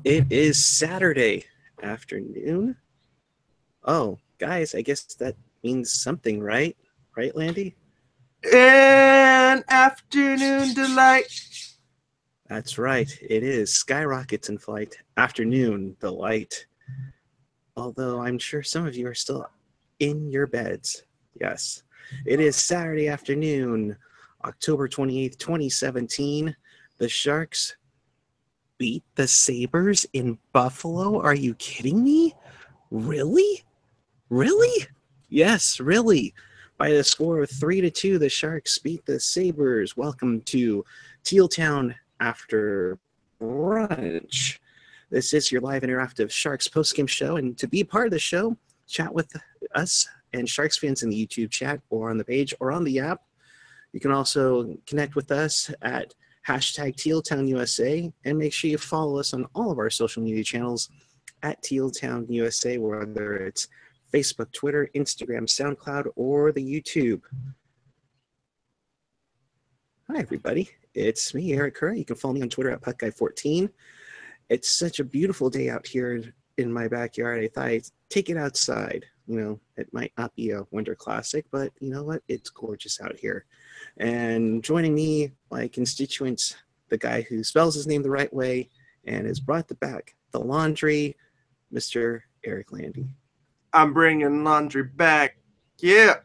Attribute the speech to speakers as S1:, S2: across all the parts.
S1: It is Saturday afternoon. Oh, guys, I guess that means something, right? Right, Landy?
S2: An afternoon delight.
S1: That's right. It is Skyrockets in Flight, Afternoon Delight. Although I'm sure some of you are still in your beds. Yes. It is Saturday afternoon, October 28th, 2017. The Sharks beat the Sabres in Buffalo? Are you kidding me? Really? Really? Yes, really. By the score of 3-2, the Sharks beat the Sabres. Welcome to Teal Town after brunch. This is your live interactive Sharks postgame show, and to be part of the show, chat with us and Sharks fans in the YouTube chat or on the page or on the app. You can also connect with us at hashtag TealTownUSA, and make sure you follow us on all of our social media channels at TealTownUSA, whether it's Facebook, Twitter, Instagram, SoundCloud, or the YouTube. Hi, everybody. It's me, Eric Curry. You can follow me on Twitter at PuckGuy14. It's such a beautiful day out here in my backyard. I thought I'd take it outside. You know, it might not be a winter classic, but you know what? It's gorgeous out here. And joining me, my constituents, the guy who spells his name the right way and has brought back the laundry, Mr. Eric Landy.
S2: I'm bringing laundry back. Yeah.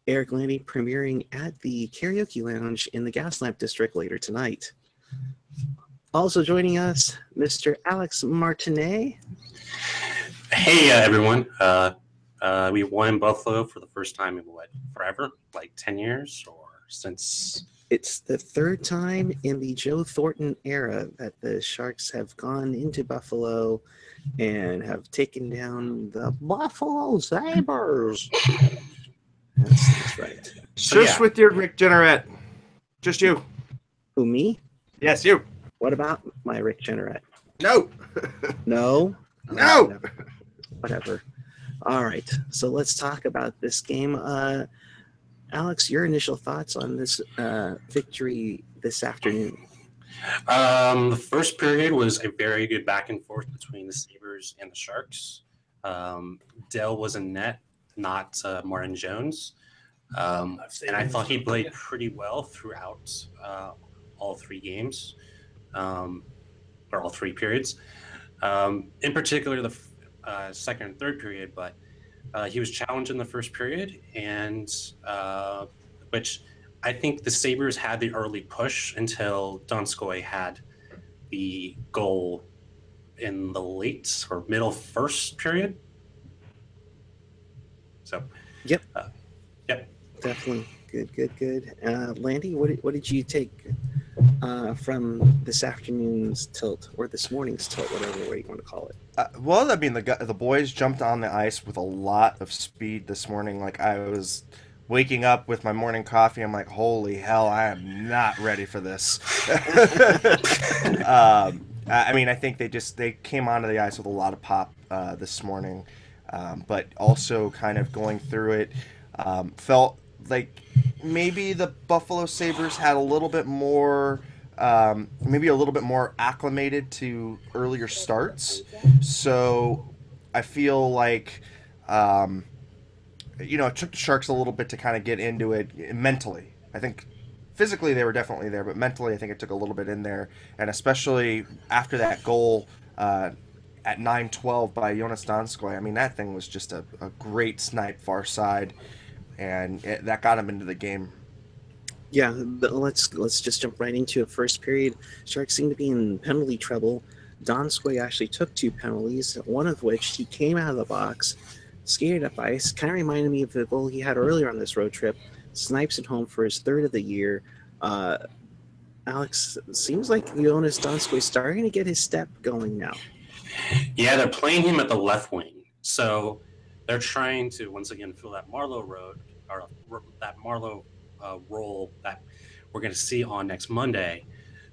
S1: Eric Landy premiering at the Karaoke Lounge in the Gaslamp District later tonight. Also joining us, Mr. Alex Martinet.
S3: Hey, everyone. We won in Buffalo for the first time in forever? Like 10 years or since?
S1: It's the third time in the Joe Thornton era that the Sharks have gone into Buffalo and have taken down the Buffalo Sabres. That's right.
S2: Just with your Rick Jenneret. Just you.
S1: Who, me?
S2: Yes, you.
S1: What about my Rick Jenneret?
S2: No.
S1: No?
S2: No.
S1: Whatever. All right. So let's talk about this game. Alex, your initial thoughts on this victory this afternoon?
S3: The first period was a very good back and forth between the Sabres and the Sharks. Dell was in net, not Martin Jones. And I thought he played pretty well throughout all three games, or all three periods. In particular, the second and third period, but he was challenged in the first period, and which I think the Sabres had the early push until Donskoy had the goal in the late or middle first period. So,
S1: yep.
S3: Yep.
S1: Definitely. Good. Landy, what did you take from this afternoon's tilt or this morning's tilt, whatever way you want to call it?
S2: Well, I mean, the boys jumped on the ice with a lot of speed this morning. Like, I was waking up with my morning coffee. I'm like, holy hell, I am not ready for this. I mean, I think they came onto the ice with a lot of pop this morning, but also kind of going through it, felt like maybe the Buffalo Sabres had a little bit more, maybe a little bit more acclimated to earlier starts. So I feel like, it took the Sharks a little bit to kind of get into it mentally. I think physically they were definitely there, but mentally I think it took a little bit in there. And especially after that goal at 9-12 by Jonas Donskoy, I mean, that thing was just a great snipe far side. And that got him into the game.
S1: Yeah, let's just jump right into it. First period, Sharks seemed to be in penalty trouble. Donskoy actually took 2 penalties, one of which he came out of the box, skated up ice, kind of reminded me of the goal he had earlier on this road trip, snipes it home for his third of the year. Alex, seems like Jonas Donskoy starting to get his step going now.
S3: Yeah, they're playing him at the left wing, so they're trying to once again fill that Marleau role that we're going to see on next Monday.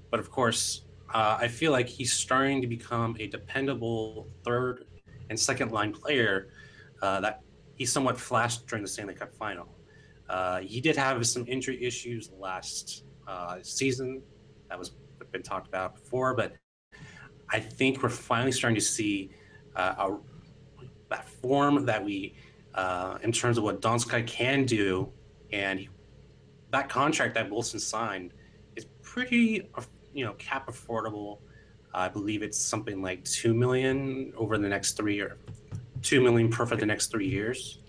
S3: But of course, I feel like he's starting to become a dependable third and second line player that he somewhat flashed during the Stanley Cup final. He did have some injury issues last season that was been talked about before, but I think we're finally starting to see that form that we, in terms of what Donskoy can do, and that contract that Wilson signed is pretty, cap affordable. I believe it's something like $2 million over the next 3 years, $2 million per for the next 3 years.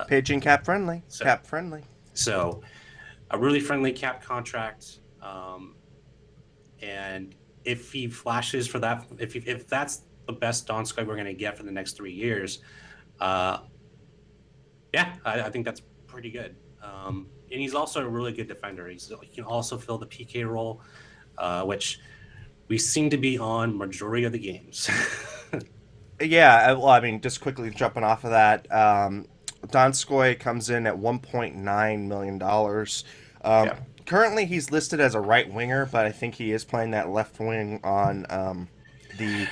S2: Pigeon cap friendly. Cap friendly.
S3: So, a really friendly cap contract. And if he flashes for that, if that's the best Donskoy we're going to get for the next 3 years, I think that's pretty good. And he's also a really good defender. He can also fill the PK role, which we seem to be on majority of the games.
S2: Yeah, well, I mean, just quickly jumping off of that, Donskoy comes in at $1.9 million. Currently, he's listed as a right winger, but I think he is playing that left wing on the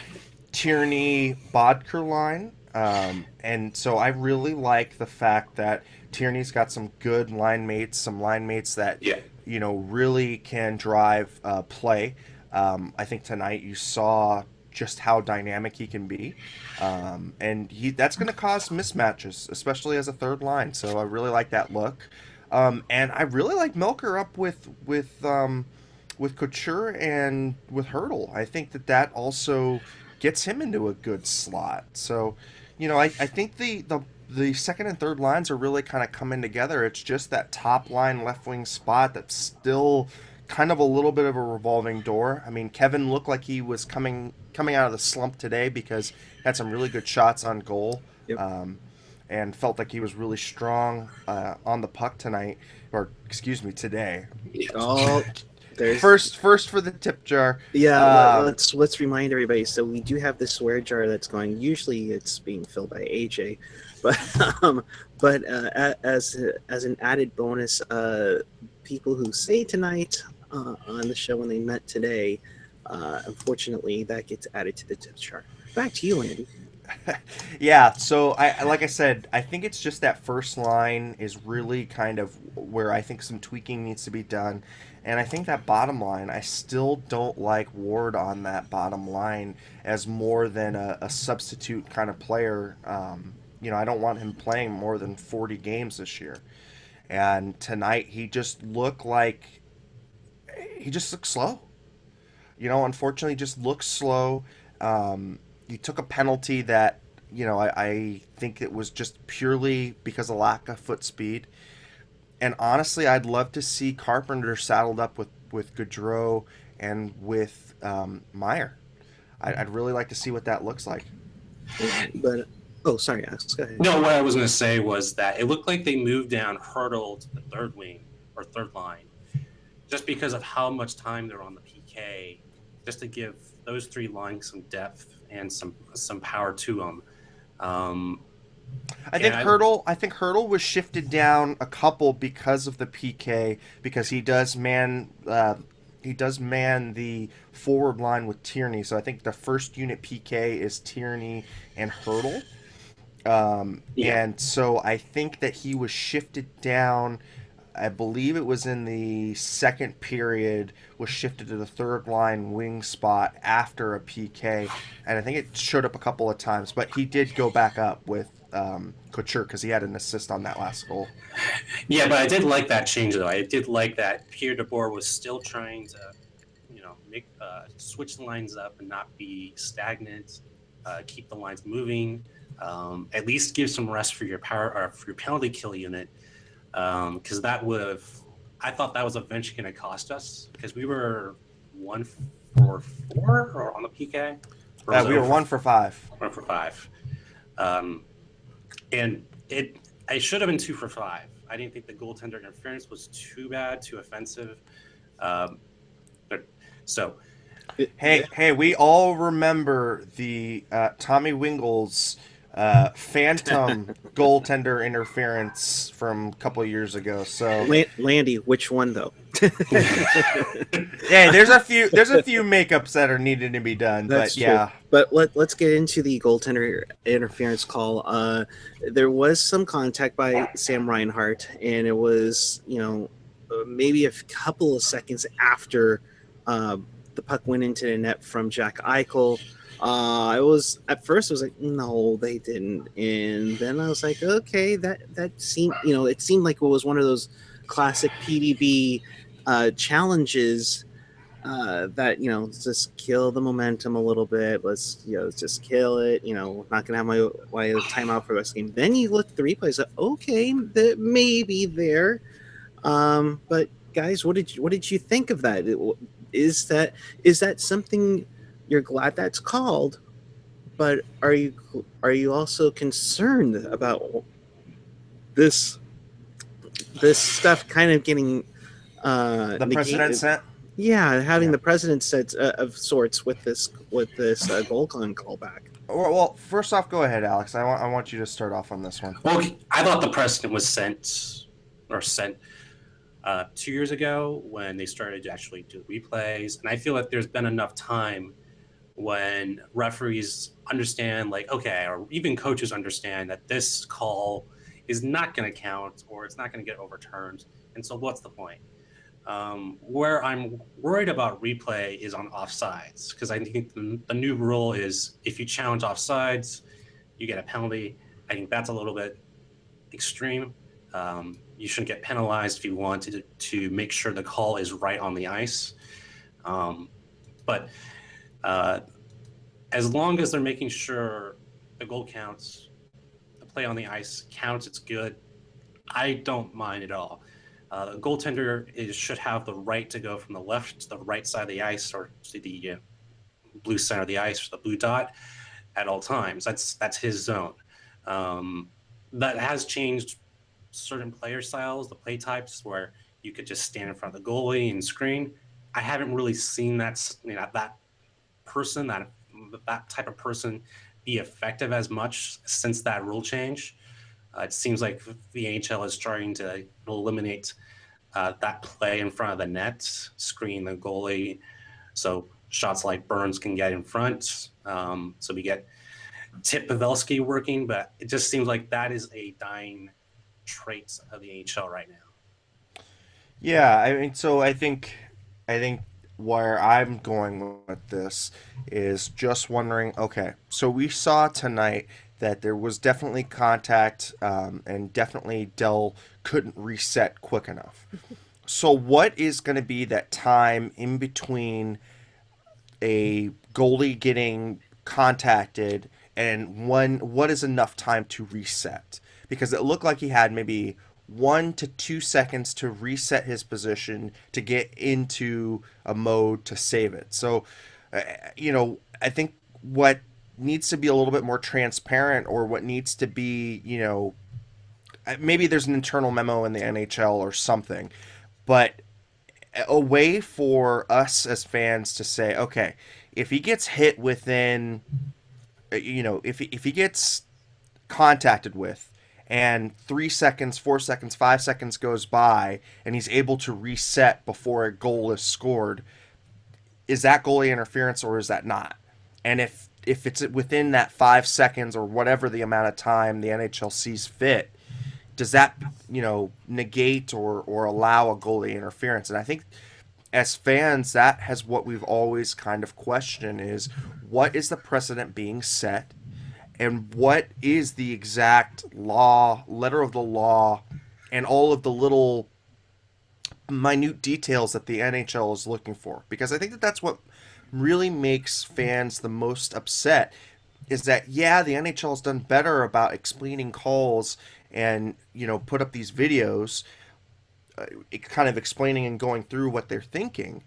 S2: Kearney Bodker line. And so I really like the fact that Tierney's got some good line mates, that really can drive play. I think tonight you saw just how dynamic he can be, and that's going to cause mismatches, especially as a third line. So I really like that look, and I really like Milker up with Couture and with Hurdle. I think that also gets him into a good slot. So, I think the second and third lines are really kind of coming together. It's just that top line left wing spot that's still kind of a little bit of a revolving door. I mean, Kevin looked like he was coming out of the slump today because he had some really good shots on goal.
S1: Yep.
S2: And felt like he was really strong on the puck tonight, or excuse me, today.
S1: Oh,
S2: first for the tip jar.
S1: Yeah, let's remind everybody. So we do have the swear jar that's going. Usually, it's being filled by AJ, but as an added bonus, people who say tonight on the show when they met today, unfortunately, that gets added to the tip jar. Back to you, Andy.
S2: Yeah, so like I said, I think it's just that first line is really kind of where I think some tweaking needs to be done. And I think that bottom line, I still don't like Ward on that bottom line as more than a substitute kind of player. I don't want him playing more than 40 games this year. And tonight he just looked slow. Unfortunately, just looks slow. He took a penalty that, I think it was just purely because of lack of foot speed. And honestly, I'd love to see Carpenter saddled up with Gaudreau and with Meyer. I'd really like to see what that looks like.
S1: But sorry, Alex, go ahead.
S3: No, what I was going to say was that it looked like they moved down Hurdle to the third wing or third line just because of how much time they're on the PK, just to give those three lines some depth and some power to them.
S2: I think Hurdle was shifted down a couple because of the PK, because he does man the forward line with Tierney. So I think the first unit PK is Tierney and Hurdle. And so I think that he was shifted down. I believe it was in the second period, was shifted to the third line wing spot after a PK. And I think it showed up a couple of times, but he did go back up with Couture because he had an assist on that last goal.
S3: Yeah, but I did like that change, though. I did like that Pierre DeBoer was still trying to, make switch the lines up and not be stagnant, keep the lines moving, at least give some rest for your power or for your penalty kill unit. Because I thought that was eventually going to cost us because we were 1 for 4 or on the PK.
S2: We were 1 for 5.
S3: 1 for 5. And I should have been 2 for 5. I didn't think the goaltender interference was too bad, too offensive.
S2: Hey, we all remember the Tommy Wingles phantom goaltender interference from a couple of years ago. So
S1: Landy, which one though?
S2: Yeah, there's a few makeups that are needed to be done.
S1: That's
S2: but
S1: true.
S2: Yeah.
S1: But let's get into the goaltender interference call. There was some contact by Sam Reinhart, and it was maybe a couple of seconds after the the puck went into the net from Jack Eichel. I was at first I was like, no, they didn't, and then I was like, okay, that seemed, it seemed like it was one of those classic PDB challenges that just kill the momentum a little bit. Let's just kill it. Not gonna have my timeout for the rest of the game. Then you look at the replays. Like, okay, that maybe there. But guys, what did you think of that? Is that something you're glad that's called? But are you also concerned about this stuff kind of getting
S2: The precedent set?
S1: Yeah, having the precedent set of sorts with this goal callback.
S2: Well, first off, go ahead, Alex. I want you to start off on this one.
S3: Well, I thought the precedent was sent 2 years ago when they started to actually do replays, and I feel like there's been enough time when referees understand, like, okay, or even coaches understand that this call is not going to count or it's not going to get overturned, and so what's the point? Where I'm worried about replay is on offsides, because I think the new rule is if you challenge offsides, you get a penalty. I think that's a little bit extreme. You shouldn't get penalized if you want to make sure the call is right on the ice. But as long as they're making sure the goal counts, the play on the ice counts, it's good. I don't mind at all. The goaltender should have the right to go from the left to the right side of the ice, or to the blue center of the ice, or the blue dot, at all times. That's his zone. That has changed certain player styles, the play types, where you could just stand in front of the goalie and screen. I haven't really seen that person, that type of person, be effective as much since that rule change. It seems like the NHL is trying to eliminate that play in front of the net, screen the goalie, so shots like Burns can get in front. So we get Tip Pavelski working, but it just seems like that is a dying trait of the NHL right now.
S2: Yeah, I mean, so I think where I'm going with this is just wondering, okay, so we saw tonight that there was definitely contact, and definitely Dell couldn't reset quick enough. So what is going to be that time in between a goalie getting contacted and what is enough time to reset? Because it looked like he had maybe 1 to 2 seconds to reset his position to get into a mode to save it. So, I think what needs to be a little bit more transparent, or what needs to be, maybe there's an internal memo in the NHL or something, but a way for us as fans to say, okay, if he gets hit within, if he gets contacted with, and 3 seconds, 4 seconds, 5 seconds goes by, and he's able to reset before a goal is scored, is that goalie interference or is that not? And if it's within that 5 seconds or whatever the amount of time the NHL sees fit, does that negate or allow a goalie interference? And I think as fans, that has what we've always kind of questioned, is what is the precedent being set, and what is the exact letter of the law, and all of the little minute details that the NHL is looking for. Because I think that's what really makes fans the most upset, is that, yeah, the NHL has done better about explaining calls and, put up these videos, kind of explaining and going through what they're thinking.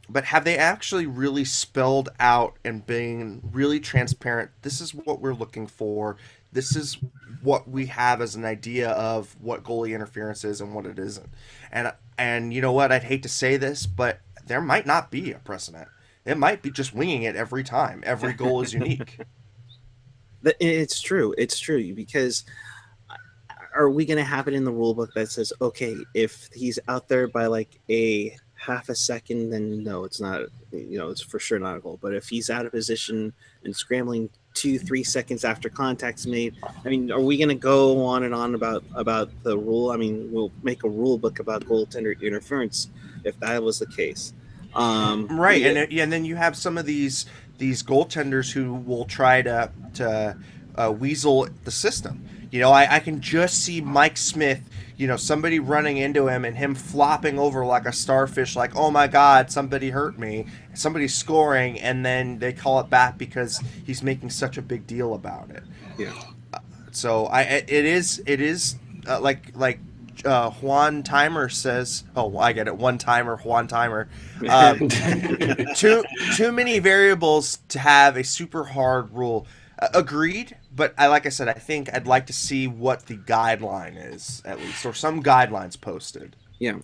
S2: But have they actually really spelled out and being really transparent? This is what we're looking for. This is what we have as an idea of what goalie interference is and what it isn't. And you know what? I'd hate to say this, but there might not be a precedent. It might be just winging it every time. Every goal is unique.
S1: It's true. It's true, because are we going to have it in the rule book that says, okay, if he's out there by like a half a second, then no, it's not, it's for sure not a goal. But if he's out of position and scrambling 2-3 seconds after contact's made, I mean, are we going to go on and on about the rule? I mean, we'll make a rule book about goaltender interference if that was the case.
S2: Right, and then you have some of these goaltenders who will try to weasel the system. I can just see Mike Smith, somebody running into him and him flopping over like a starfish, like, oh my God, somebody hurt me, somebody's scoring, and then they call it back because he's making such a big deal about it.
S1: Yeah.
S2: So it is like Juan Timer says. Oh, I get it. One timer, Juan Timer. Too many variables to have a super hard rule. Agreed, but like I said, I think I'd like to see what the guideline is at least, or some guidelines posted.
S1: Yeah.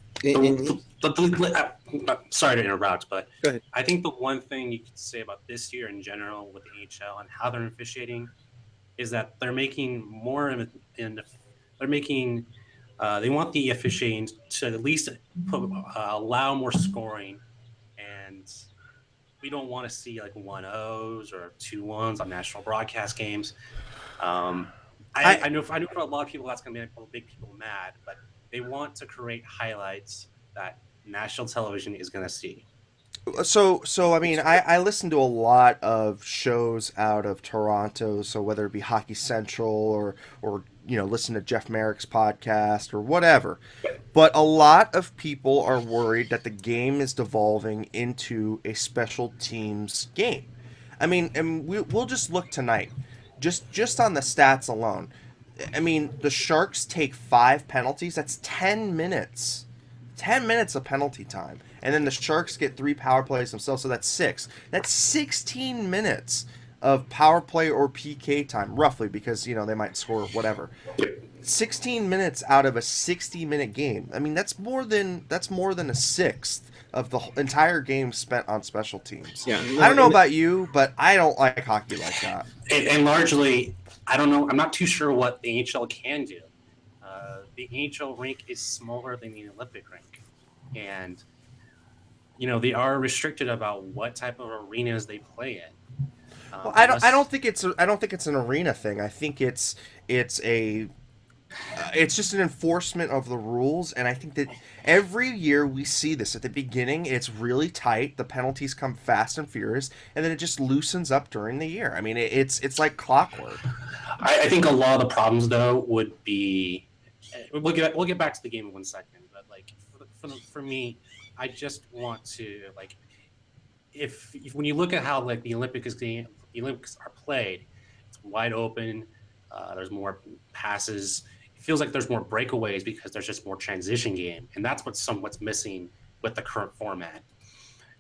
S3: Sorry to interrupt, but
S1: Go ahead.
S3: I think the one thing you could say about this year in general with the NHL and how they're officiating is that they're making more they want the officiating to at least allow more scoring, and we don't want to see like 1-0s or 2-1s on national broadcast games. I know for a lot of people that's going to make people mad, but they want to create highlights that national television is going to see.
S2: So I mean, I listen to a lot of shows out of Toronto, so whether it be Hockey Central or listen to Jeff Merrick's podcast or whatever. But a lot of people are worried that the game is devolving into a special teams game. I mean, and we'll just look tonight, just on the stats alone. I mean, the Sharks take 5 penalties. That's 10 minutes. 10 minutes of penalty time. And then the Sharks get 3 power plays themselves, so that's 6. That's 16 minutes of power play or PK time, roughly, because, they might score whatever. 16 minutes out of a 60-minute game. I mean, that's more than a sixth of the entire game spent on special teams.
S1: Yeah,
S2: I don't know about you, but I don't like hockey like that.
S3: And largely, I don't know. I'm not too sure what the NHL can do. The NHL rink is smaller than the Olympic rink, and they are restricted about what type of arenas they play in.
S2: Well, I don't think it's an arena thing. I think it's just an enforcement of the rules, and I think that every year we see this. At the beginning, it's really tight. The penalties come fast and furious, and then it just loosens up during the year. I mean, it's like clockwork.
S3: I think a lot of the problems, though, would be. We'll get back to the game in 1 second, but like for me, I just want to like if when you look at how like the Olympics are played, it's wide open. There's more passes. It feels like there's more breakaways because there's just more transition game, and that's what's missing with the current format.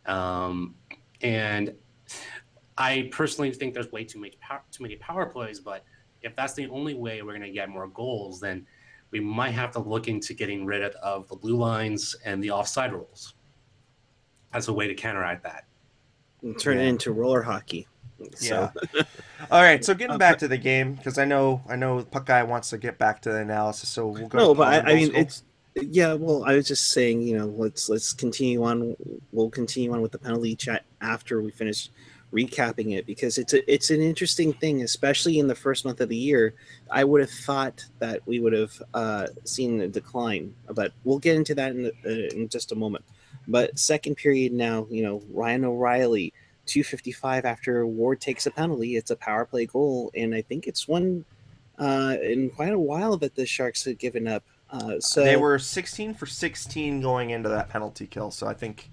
S3: And I personally think there's way too many power plays, but if that's the only way we're going to get more goals, then we might have to look into getting rid of the blue lines and the offside rules as a way to counteract that.
S1: And turn it into roller hockey. So.
S2: Yeah. All right. So getting back to the game, because I know Puck Guy wants to get back to the analysis. So we'll go.
S1: No, but I mean it's. Yeah, well, I was just saying, let's continue on. We'll continue on with the penalty chat after we finish recapping it, because it's an interesting thing, especially in the first month of the year. I would have thought that we would have seen a decline, but we'll get into that in just a moment. But second period now, Ryan O'Reilly, 2:55 after Ward takes a penalty. It's a power play goal, and I think it's one in quite a while that the Sharks had given up. So
S2: they were 16 for 16 going into that penalty kill. So I think,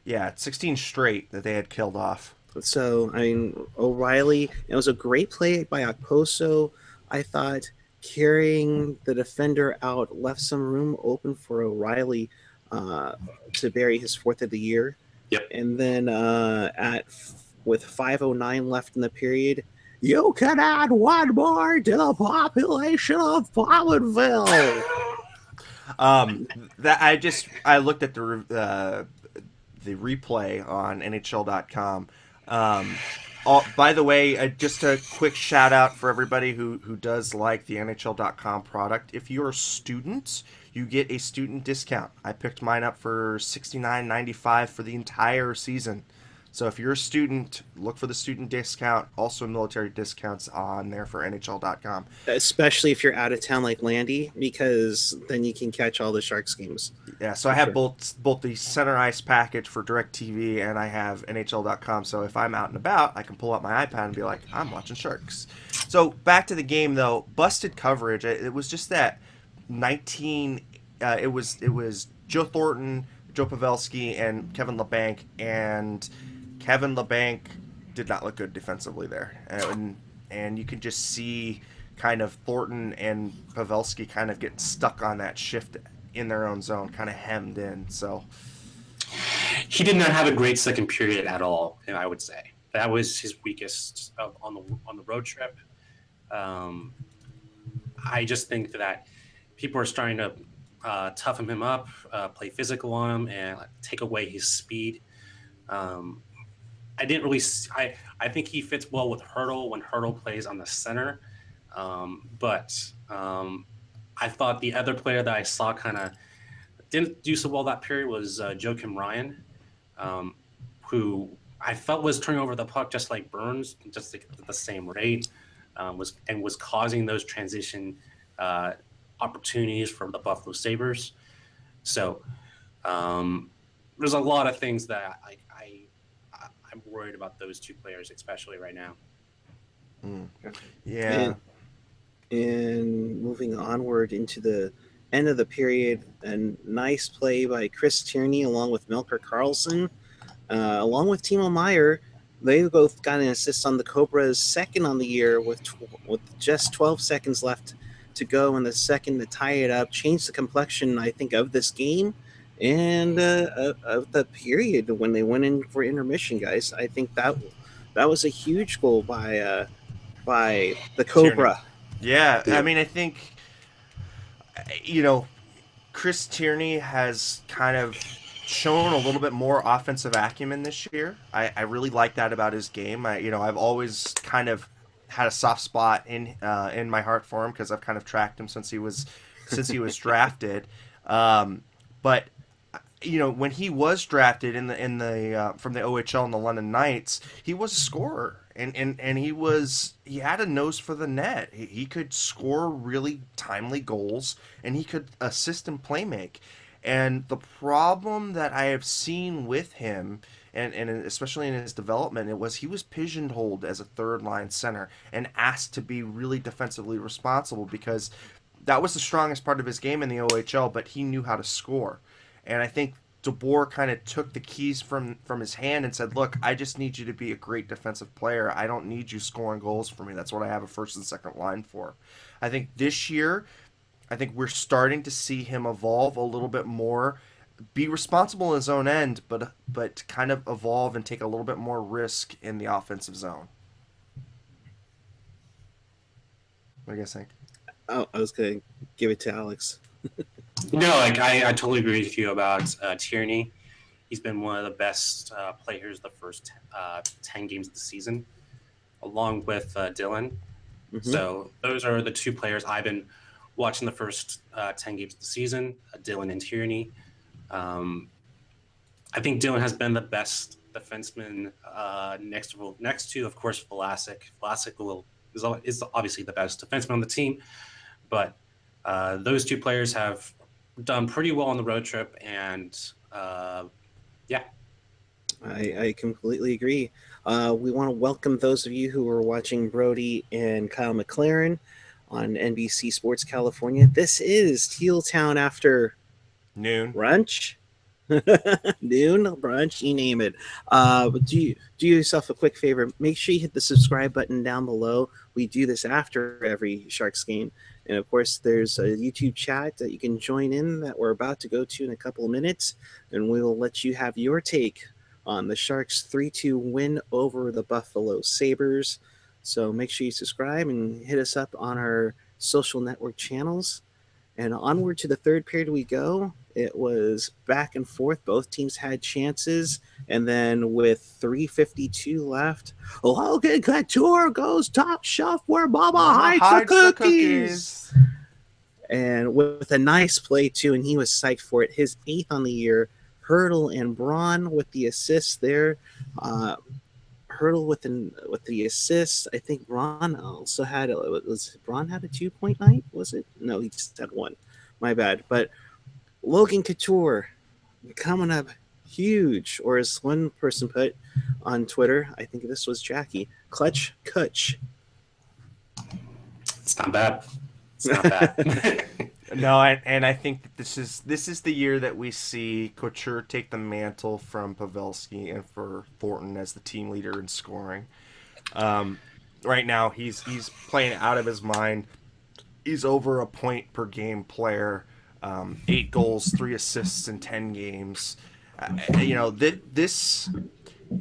S2: 16 straight that they had killed off.
S1: So, I mean, O'Reilly, it was a great play by Okposo. I thought carrying the defender out left some room open for O'Reilly to bury his 4th of the year.
S3: Yep.
S1: And then with 5:09 left in the period, you can add one more to the population of Bowmanville.
S2: I looked at the replay on NHL.com. By the way, just a quick shout out for everybody who does like the NHL.com product. If you're a student, you get a student discount. I picked mine up for $69.95 for the entire season. So if you're a student, look for the student discount. Also military discounts on there for NHL.com.
S1: Especially if you're out of town like Landy, because then you can catch all the Sharks games.
S2: Yeah, so I have both the center ice package for DirecTV and I have NHL.com. So if I'm out and about, I can pull out my iPad and be like, I'm watching Sharks. So back to the game though, busted coverage. It was just that 19. It was Joe Thornton, Joe Pavelski, and Kevin LeBanc, and Kevin LeBanc did not look good defensively there, and you can just see kind of Thornton and Pavelski kind of get stuck on that shift in their own zone, kind of hemmed in. So
S3: he did not have a great second period at all, and I would say that was his weakest on the road trip. I just think that people are starting to toughen him up, play physical on him, and take away his speed. I didn't really. I think he fits well with Hurdle when Hurdle plays on the center, but I thought the other player that I saw kind of didn't do so well that period was Joakim Ryan, who I felt was turning over the puck just like Burns, just at the same rate, was causing those transition opportunities for the Buffalo Sabres. So there's a lot of things that I'm worried about those two players, especially right now.
S2: Yeah.
S1: And moving onward into the end of the period, a nice play by Chris Tierney along with Melker Karlsson, along with Timo Meier. They both got an assist on the Cobras' second on the year with just 12 seconds left to go in the second to tie it up, change the complexion, I think, of this game and of the period when they went in for intermission, guys. I think that was a huge goal by the Cobra.
S2: Tierney. Yeah, I mean, I think, Chris Tierney has kind of shown a little bit more offensive acumen this year. I really like that about his game. I've always kind of had a soft spot in my heart for him because I've kind of tracked him since he was drafted. But when he was drafted in the from the OHL in the London Knights, he was a scorer and he had a nose for the net. He could score really timely goals and he could assist and play make. And the problem that I have seen with him, and especially in his development, he was pigeonholed as a third line center and asked to be really defensively responsible because that was the strongest part of his game in the OHL, but he knew how to score. And I think DeBoer kind of took the keys from his hand and said, look, I just need you to be a great defensive player. I don't need you scoring goals for me. That's what I have a first and second line for. I think this year, we're starting to see him evolve a little bit more, be responsible in his own end, but kind of evolve and take a little bit more risk in the offensive zone. What do you guys think?
S1: Oh, I was going to give it to Alex.
S3: No, I totally agree with you about Tierney. He's been one of the best players the first 10 games of the season, along with Dylan. Mm-hmm. So those are the two players I've been watching the first 10 games of the season, Dylan and Kearney. I think Dylan has been the best defenseman next to, of course, Vlasic. Vlasic is obviously the best defenseman on the team, but those two players have done pretty well on the road trip, and yeah.
S1: I completely agree. We want to welcome those of you who are watching Brody and Kyle McLaren on NBC Sports California. This is Teal Town after
S2: noon
S1: brunch, noon brunch, you name it. But do yourself a quick favor. Make sure you hit the subscribe button down below. We do this after every Sharks game, and of course, there's a YouTube chat that you can join in that we're about to go to in a couple of minutes, and we will let you have your take on the Sharks 3-2 win over the Buffalo Sabres. So make sure you subscribe and hit us up on our social network channels. And onward to the third period we go. It was back and forth. Both teams had chances. And then with 3:52 left, Logan Couture goes top shelf where Baba hides the cookies. And with a nice play, too, and he was psyched for it. His 8th on the year. Hurdle and Braun with the assists there. Hurdle with the assist. I think Braun also had Braun had a 2-point night? Was it? No, he just had one. My bad. But Logan Couture coming up huge, or as one person put on Twitter, I think this was Jackie, Clutch Kutch.
S3: It's not bad. It's not bad.
S2: No, and I think that this is the year that we see Couture take the mantle from Pavelski and for Thornton as the team leader in scoring. Right now, he's playing out of his mind. He's over a point per game player. 8 goals, 3 assists in 10 games. This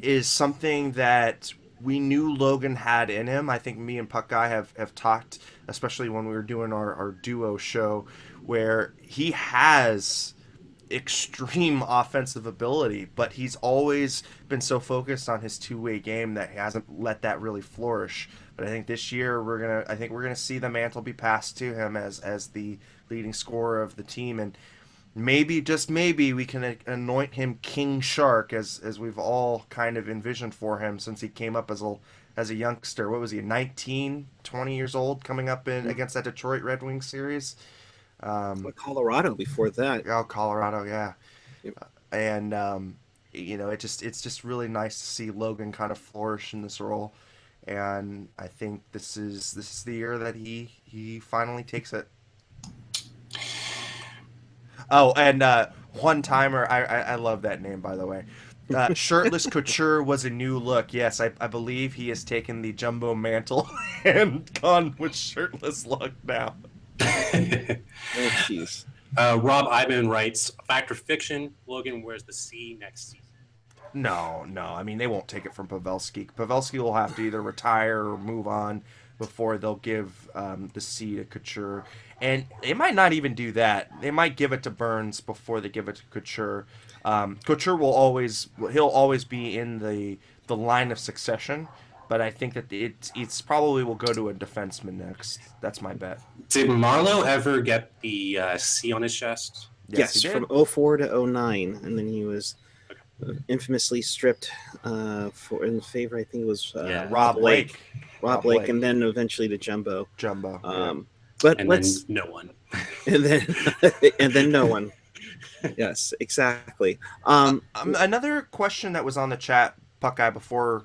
S2: is something that we knew Logan had in him. I think me and Puck Guy have talked, especially when we were doing our duo show, where he has extreme offensive ability, but he's always been so focused on his two-way game that he hasn't let that really flourish. But I think this year we're gonna see the mantle be passed to him as the leading scorer of the team, and maybe, just maybe, we can anoint him King Shark as we've all kind of envisioned for him since he came up as a youngster. What was he, 19, 20 years old, coming up in against that Detroit Red Wings series?
S1: Colorado before that.
S2: Oh, Colorado, yeah.
S1: Yep.
S2: And it's just really nice to see Logan kind of flourish in this role, and I think this is the year that he finally takes it. Oh, and one timer, I love that name, by the way. Shirtless Couture was a new look. Yes, I believe he has taken the jumbo mantle and gone with shirtless look now.
S1: Oh, jeez.
S3: Rob Ivan writes, Fact or Fiction, Logan wears the C next season.
S2: No. I mean, they won't take it from Pavelski. Pavelski will have to either retire or move on before they'll give the C to Couture. And they might not even do that. They might give it to Burns before they give it to Couture. Couture he'll always be in the line of succession, but I think that it's probably will go to a defenseman next. That's my bet.
S3: Did Marlowe ever get the C on his chest?
S1: Yes, from 04 to 09, and then he was infamously stripped in favor. I think it was
S2: Rob Blake.
S1: Rob Blake, and then eventually to Jumbo.
S2: But
S3: then no one.
S2: and then no one.
S1: Yes, exactly.
S2: Another question that was on the chat, Puckeye, before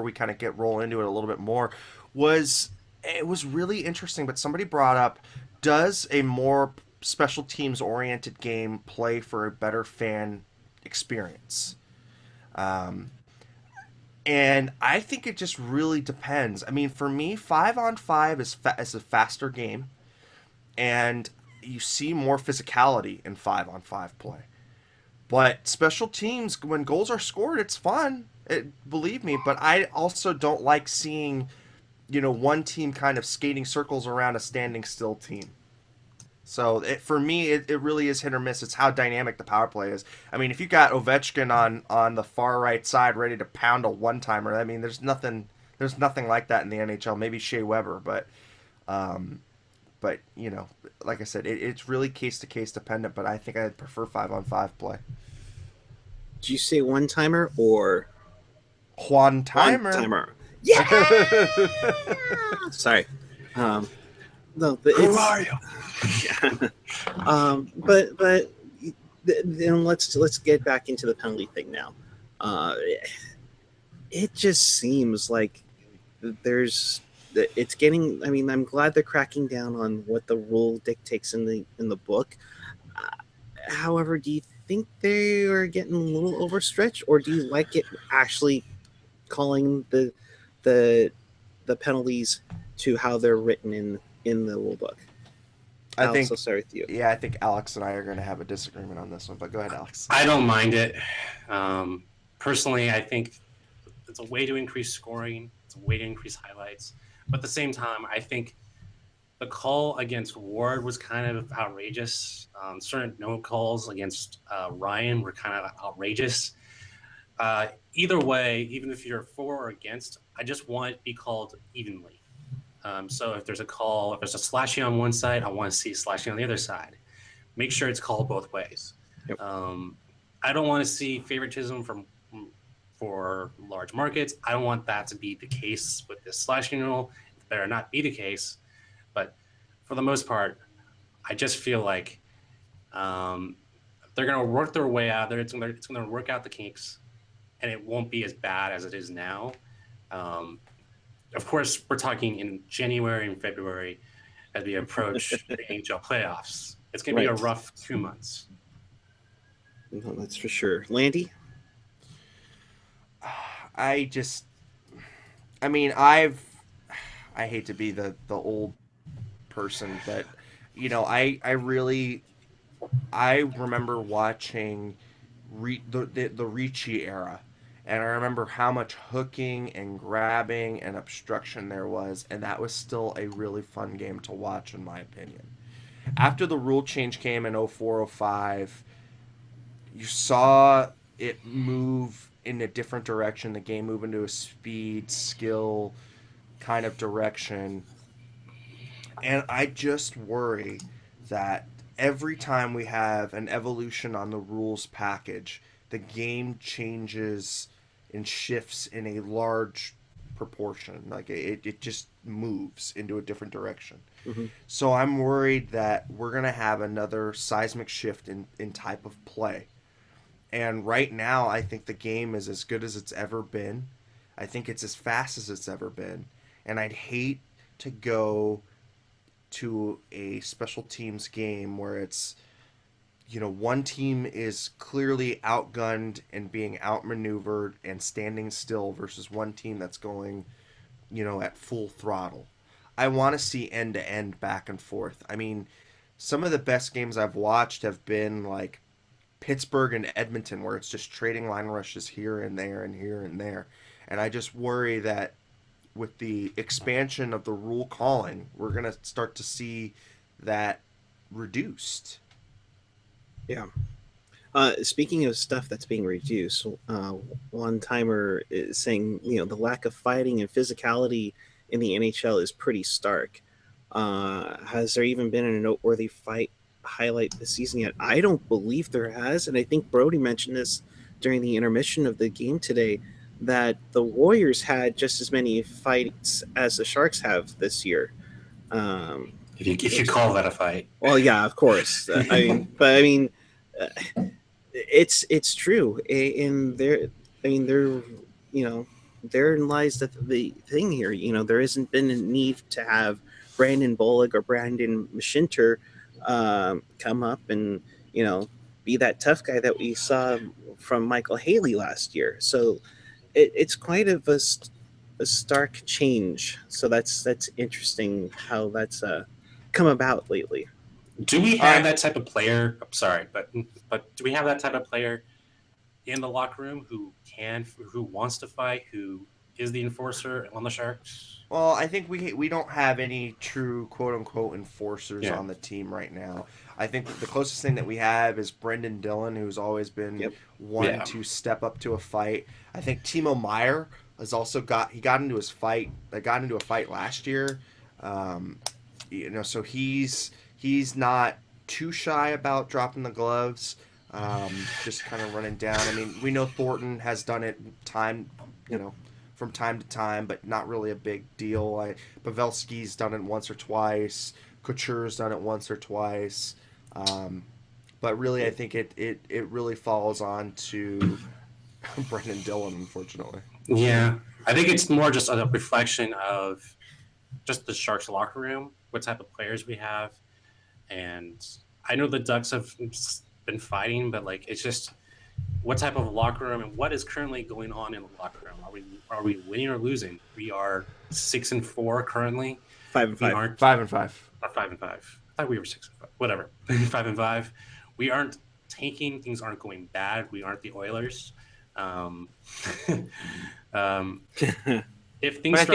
S2: we kind of get roll into it a little bit more, was really interesting. But somebody brought up, does a more special teams oriented game play for a better fan experience? And I think it just really depends. I mean, for me, 5-on-5 is a faster game, and you see more physicality in 5-on-5 play. But special teams, when goals are scored, it's fun. Believe me. But I also don't like seeing, one team kind of skating circles around a standing still team. So for me, it really is hit or miss. It's how dynamic the power play is. I mean, if you got Ovechkin on the far right side ready to pound a one-timer, I mean, there's nothing like that in the NHL. Maybe Shea Weber, but like I said, it's really case-to-case dependent, but I think I'd prefer 5-on-5 play.
S1: Did you say one-timer or
S2: Juan-timer?
S1: One-timer. Yeah! Sorry. No, but
S3: who are you?
S1: Yeah. But then let's get back into the penalty thing now. It just seems like it's getting. I mean, I'm glad they're cracking down on what the rule dictates in the book. However, do you think they are getting a little overstretched, or do you like it actually calling the penalties to how they're written in the rule book? Alex, I'll start with you.
S2: Yeah, I think Alex and I are going to have a disagreement on this one, but go ahead, Alex.
S3: I don't mind it. Personally, I think it's a way to increase scoring. It's a way to increase highlights. But at the same time, I think the call against Ward was kind of outrageous. Certain no calls against Ryan were kind of outrageous. Either way, even if you're for or against, I just want it to be called evenly. So if there's a slashing on one side, I want to see slashing on the other side. Make sure it's called both ways.
S1: Yep.
S3: I don't want to see favoritism for large markets. I don't want that to be the case with this slashing rule. It better not be the case. But for the most part, I just feel like they're going to work their way out there. It's going to work out the kinks, and it won't be as bad as it is now. Of course, we're talking in January and February as we approach the NHL playoffs. It's going to be a rough 2 months.
S1: No, that's for sure. Landy?
S2: I hate to be the old person, but I remember watching the Ricci era, and I remember how much hooking and grabbing and obstruction there was, and that was still a really fun game to watch, in my opinion. After the rule change came in 04-05, you saw it move in a different direction. The game move into a speed, skill kind of direction. And I just worry that every time we have an evolution on the rules package, the game changes and shifts in a large proportion. Like it just moves into a different direction.
S1: Mm-hmm.
S2: So I'm worried that we're going to have another seismic shift in type of play. And right now, I think the game is as good as it's ever been. I think it's as fast as it's ever been. And I'd hate to go to a special teams game where it's, one team is clearly outgunned and being outmaneuvered and standing still versus one team that's going, at full throttle. I want to see end to end, back and forth. I mean, some of the best games I've watched have been like Pittsburgh and Edmonton, where it's just trading line rushes here and there and here and there. And I just worry that with the expansion of the rule calling, we're going to start to see that reduced.
S1: Yeah. Speaking of stuff that's being reduced, one timer is saying, the lack of fighting and physicality in the NHL is pretty stark. Has there even been a noteworthy fight highlight this season yet? I don't believe there has, and I think Brody mentioned this during the intermission of the game today, that the Warriors had just as many fights as the Sharks have this year.
S3: If you call that a fight.
S1: Well, yeah, of course. It's true. And therein lies the thing here. There hasn't been a need to have Brandon Bullock or Brandon Mashinter come up and be that tough guy that we saw from Michael Haley last year. So it's quite of a stark change. So that's interesting how that's come about lately.
S3: Do we have that type of player? I'm sorry, but do we have that type of player in the locker room who wants to fight, who is the enforcer on the Sharks?
S2: Well, I think we don't have any true quote-unquote enforcers on the team right now. I think the closest thing that we have is Brendan Dillon, who's always been one to step up to a fight. I think Timo Meier has also got into a fight last year. So he's not too shy about dropping the gloves, just kind of running down. I mean, we know Thornton has done it from time to time, but not really a big deal. Pavelski's done it once or twice. Couture's done it once or twice. But really, I think it really falls on to Brendan Dillon, unfortunately.
S3: Yeah. I think it's more just a reflection of just the Sharks locker room, what type of players we have. And I know the Ducks have been fighting, but it's just what type of locker room and what is currently going on in the locker room. Are we winning or losing? We are 6-4 currently.
S1: 5-5.
S2: 5-5.
S3: 5-5. I thought we were 6-5. Whatever. 5-5. We aren't tanking. Things aren't going bad. We aren't the Oilers. If things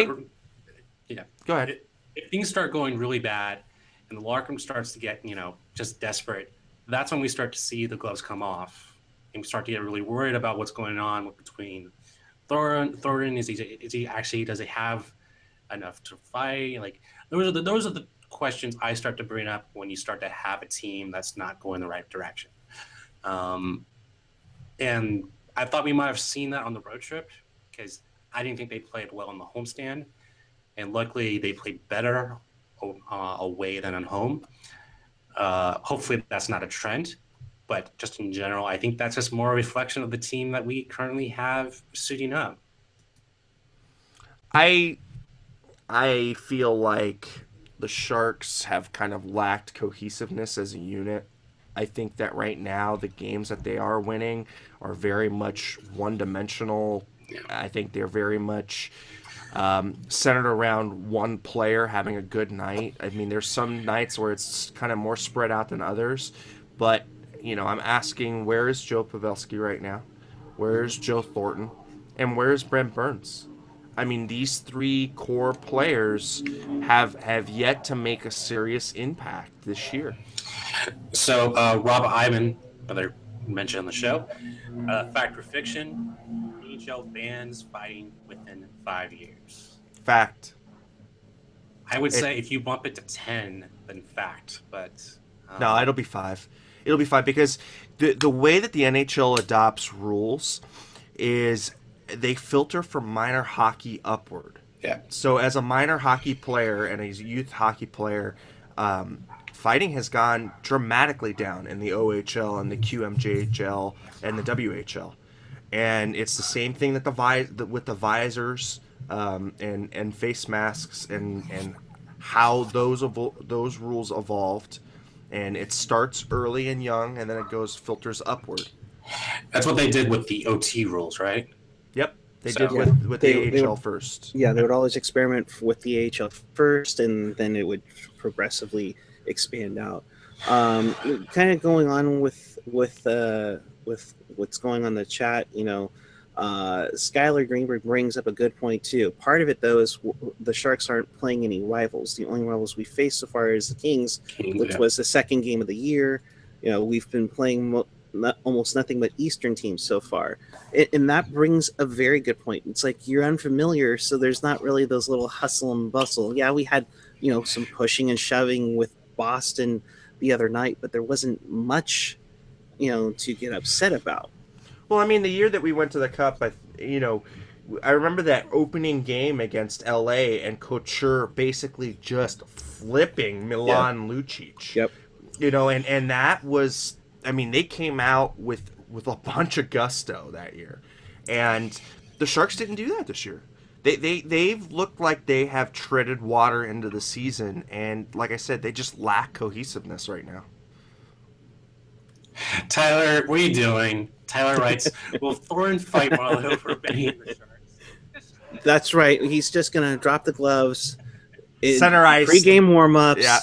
S2: go ahead.
S3: If things start going really bad and the locker room starts to get, just desperate, that's when we start to see the gloves come off and we start to get really worried about what's going on between Thornton. Does he have enough to fight? Those are the questions I start to bring up when you start to have a team that's not going the right direction. And I thought we might have seen that on the road trip because I didn't think they played well on the homestand. And luckily, they played better away than at home. Hopefully, that's not a trend. But just in general, I think that's just more a reflection of the team that we currently have suiting up.
S2: I feel like the Sharks have kind of lacked cohesiveness as a unit. I think that right now the games that they are winning are very much one-dimensional. I think they're very much centered around one player having a good night. I mean, there's some nights where it's kind of more spread out than others, but I'm asking, where is Joe Pavelski right now? Where's Joe Thornton? And where's Brent Burns? I mean, these three core players have yet to make a serious impact this year.
S3: So, Rob Ivan, another mention on the show, fact or fiction, NHL bans fighting within 5 years.
S2: Fact.
S3: I would say if you bump it to 10, then fact. But
S2: no, it'll be 5. It'll be 5 because the way that the NHL adopts rules is they filter from minor hockey upward.
S3: Yeah.
S2: So as a minor hockey player and a youth hockey player, fighting has gone dramatically down in the OHL and the QMJHL and the WHL. And it's the same thing that with the visors and face masks and how those rules evolved. And it starts early and young, and then it filters upward.
S3: That's what they did with the OT rules, right?
S2: Yep, they did with the AHL first.
S1: Yeah, they would always experiment with the AHL first, and then it would progressively expand out. Kind of going on with what's going on in the chat, Skylar Greenberg brings up a good point too. Part of it though is the Sharks aren't playing any rivals. The only rivals we faced so far is the Kings, which was the second game of the year. We've been playing almost nothing but Eastern teams so far, and that brings a very good point. It's like you're unfamiliar, so there's not really those little hustle and bustle. Yeah, we had some pushing and shoving with Boston the other night, but there wasn't much to get upset about.
S2: Well, I mean, the year that we went to the Cup, I remember that opening game against LA and Couture basically just flipping Milan Lucic.
S1: Yep.
S2: And that was, I mean, they came out with a bunch of gusto that year. And the Sharks didn't do that this year. They've looked like they have treaded water into the season, and like I said, they just lack cohesiveness right now.
S3: Tyler, what are you doing? Tyler writes, will Thornton fight Marlowe for Benny and the Sharks?
S1: That's right. He's just going to drop the gloves.
S2: Center ice.
S1: Pre-game warm-ups.
S2: Yeah.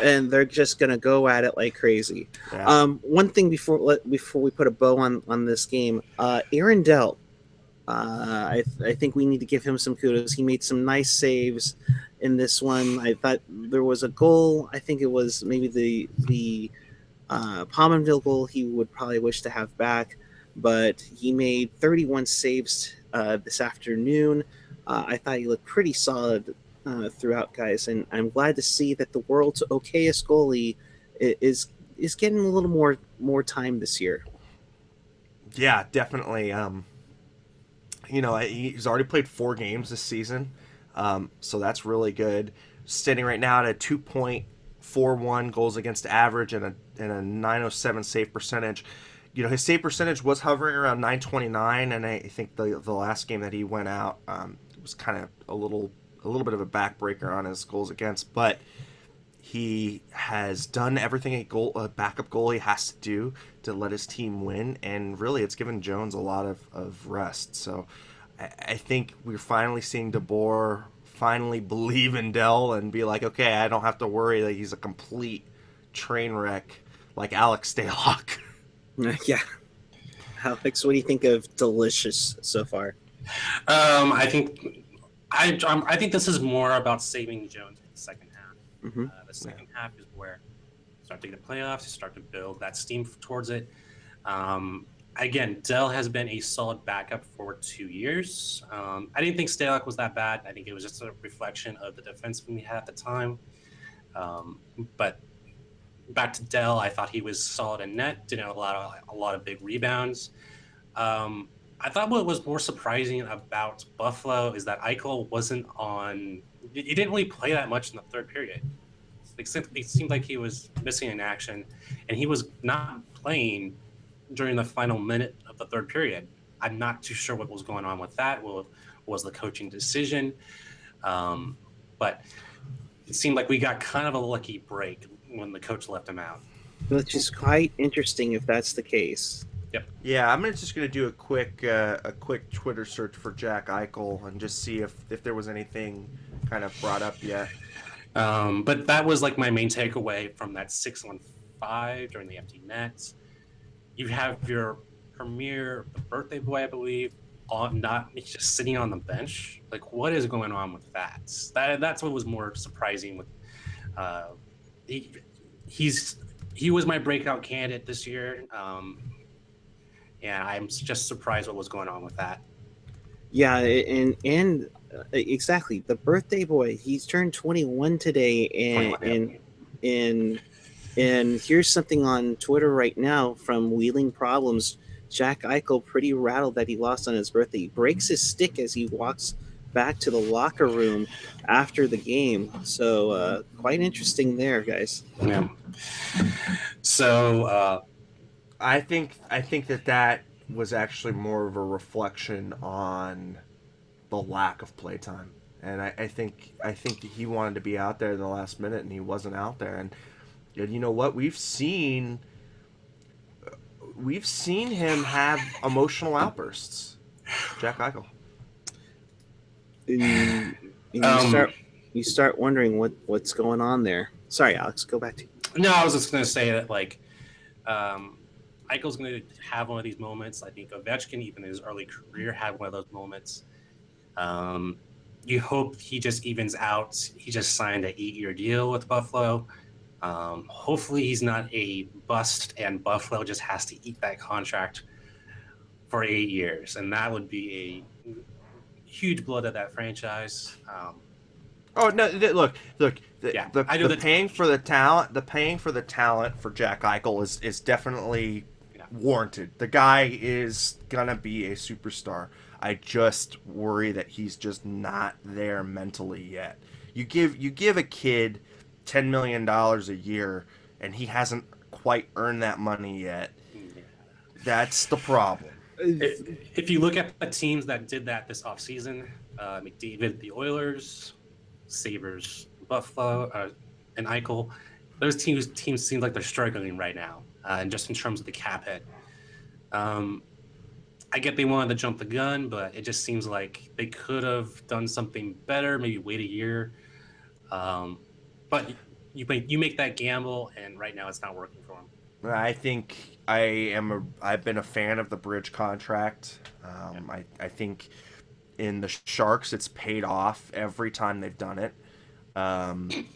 S1: And they're just going to go at it like crazy.
S2: Yeah.
S1: One thing before we put a bow on this game, Aaron Dell, I think we need to give him some kudos. He made some nice saves in this one. I thought there was a goal. I think it was maybe the Pominville goal he would probably wish to have back, but he made 31 saves this afternoon. I thought he looked pretty solid throughout, guys, and I'm glad to see that the world's okayest goalie is getting a little more time this year.
S2: Yeah, definitely. He's already played 4 games this season, so that's really good. Standing right now at a 2.41 goals against average and a 907 save percentage. His save percentage was hovering around 929, and I think the last game that he went out was kind of a little bit of a backbreaker on his goals against, but he has done everything a backup goalie has to do to let his team win, and really it's given Jones a lot of rest. So I think we're finally seeing DeBoer finally believe in Dell and be like, okay, I don't have to worry that he's a complete train wreck like Alex Stalock.
S1: Yeah. Alex, what do you think of Delicious so far?
S3: I think this is more about saving Jones in the second half.
S1: Mm-hmm.
S3: The second half is where you start to get the playoffs, you start to build that steam towards it. Again, Dell has been a solid backup for 2 years. I didn't think Stalock was that bad. I think it was just a reflection of the defenseman we had at the time. But back to Dell, I thought he was solid in net. Didn't have a lot of big rebounds. I thought what was more surprising about Buffalo is that Eichel wasn't on. He didn't really play that much in the third period. It seemed like he was missing in action, and he was not playing during the final minute of the third period. I'm not too sure what was going on with that. Was the coaching decision? But it seemed like we got kind of a lucky break when the coach left him out.
S1: Which is quite interesting if that's the case.
S3: Yep.
S2: Yeah, I'm just gonna do a quick Twitter search for Jack Eichel and just see if there was anything kind of brought up yet.
S3: But that was like my main takeaway from that 6-on-5 during the empty nets. You have your premier birthday boy, I believe, not just sitting on the bench. Like, what is going on with that? That's what was more surprising. With he was my breakout candidate this year, and I'm just surprised what was going on with that.
S1: Yeah, and exactly, the birthday boy. He's turned 21 today, and here's something on Twitter right now from Wheeling Problems. Jack Eichel pretty rattled that he lost on his birthday. He breaks his stick as he walks back to the locker room after the game. So quite interesting there, guys.
S3: Yeah. So
S2: I think that was actually more of a reflection on the lack of playtime, and I think that he wanted to be out there in the last minute, and he wasn't out there. And you know what? We've seen him have emotional outbursts. Jack Eichel.
S1: You start wondering what's going on there. Sorry, Alex. Go back to you.
S3: No, I was just going to say that, like, Eichel's going to have one of these moments. I think Ovechkin, even in his early career, had one of those moments. You hope he just evens out. He just signed an 8-year deal with Buffalo. Hopefully he's not a bust, and Buffalo just has to eat that contract for 8 years, and that would be a huge blow to that franchise.
S2: Oh no! Look.
S3: Yeah,
S2: the paying for the talent for Jack Eichel is definitely warranted. The guy is gonna be a superstar. I just worry that he's just not there mentally yet. You give a kid $10 million a year, and he hasn't quite earned that money yet. That's the problem.
S3: If you look at the teams that did that this offseason, McDavid, the Oilers, Sabres, Buffalo, and Eichel, those teams seem like they're struggling right now, and just in terms of the cap hit. I get they wanted to jump the gun, but it just seems like they could have done something better, maybe wait a year. But you make that gamble, and right now it's not working for them.
S2: I think I've been a fan of the bridge contract. I think in the Sharks it's paid off every time they've done it.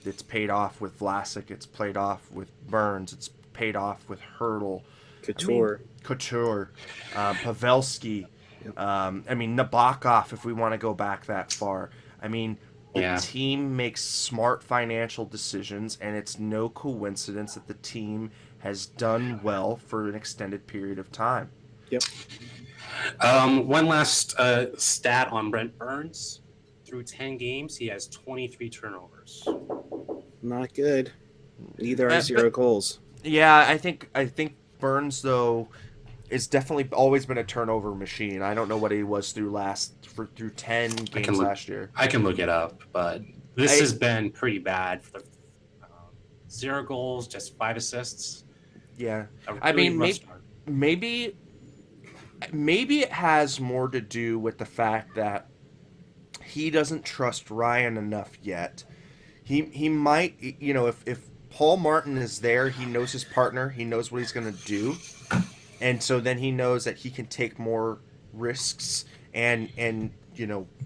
S2: It's paid off with Vlasic. It's paid off with Burns. It's paid off with Hurdle.
S1: Couture,
S2: Pavelski. Yep. Nabokov, if we want to go back that far. The team makes smart financial decisions, and it's no coincidence that the team has done well for an extended period of time.
S1: Yep.
S3: One last stat on Brent Burns. Through 10 games, he has 23 turnovers.
S1: Not good. Neither are 0 goals.
S2: Yeah, I think Burns, though, is definitely always been a turnover machine. I don't know what he was through 10 games last year.
S3: I can look it up, but this has been pretty bad for the 0 goals, just 5 assists.
S2: Yeah, maybe it has more to do with the fact that he doesn't trust Ryan enough yet. He might, if Paul Martin is there, he knows his partner, he knows what he's going to do, and so then he knows that he can take more risks and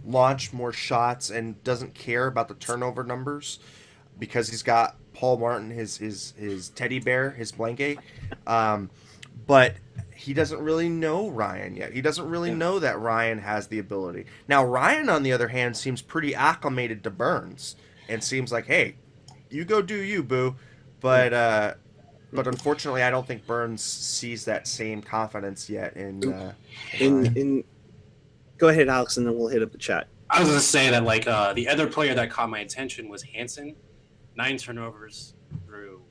S2: launch more shots, and doesn't care about the turnover numbers because he's got Paul Martin, his teddy bear, his blanket. But he doesn't really know Ryan yet. He doesn't really know that Ryan has the ability. Now, Ryan, on the other hand, seems pretty acclimated to Burns and seems like, hey, you go do you, boo. But But unfortunately, I don't think Burns sees that same confidence yet in
S1: Go ahead, Alex, and then we'll hit up the chat.
S3: I was going to say that the other player that caught my attention was Hansen. 9 turnovers through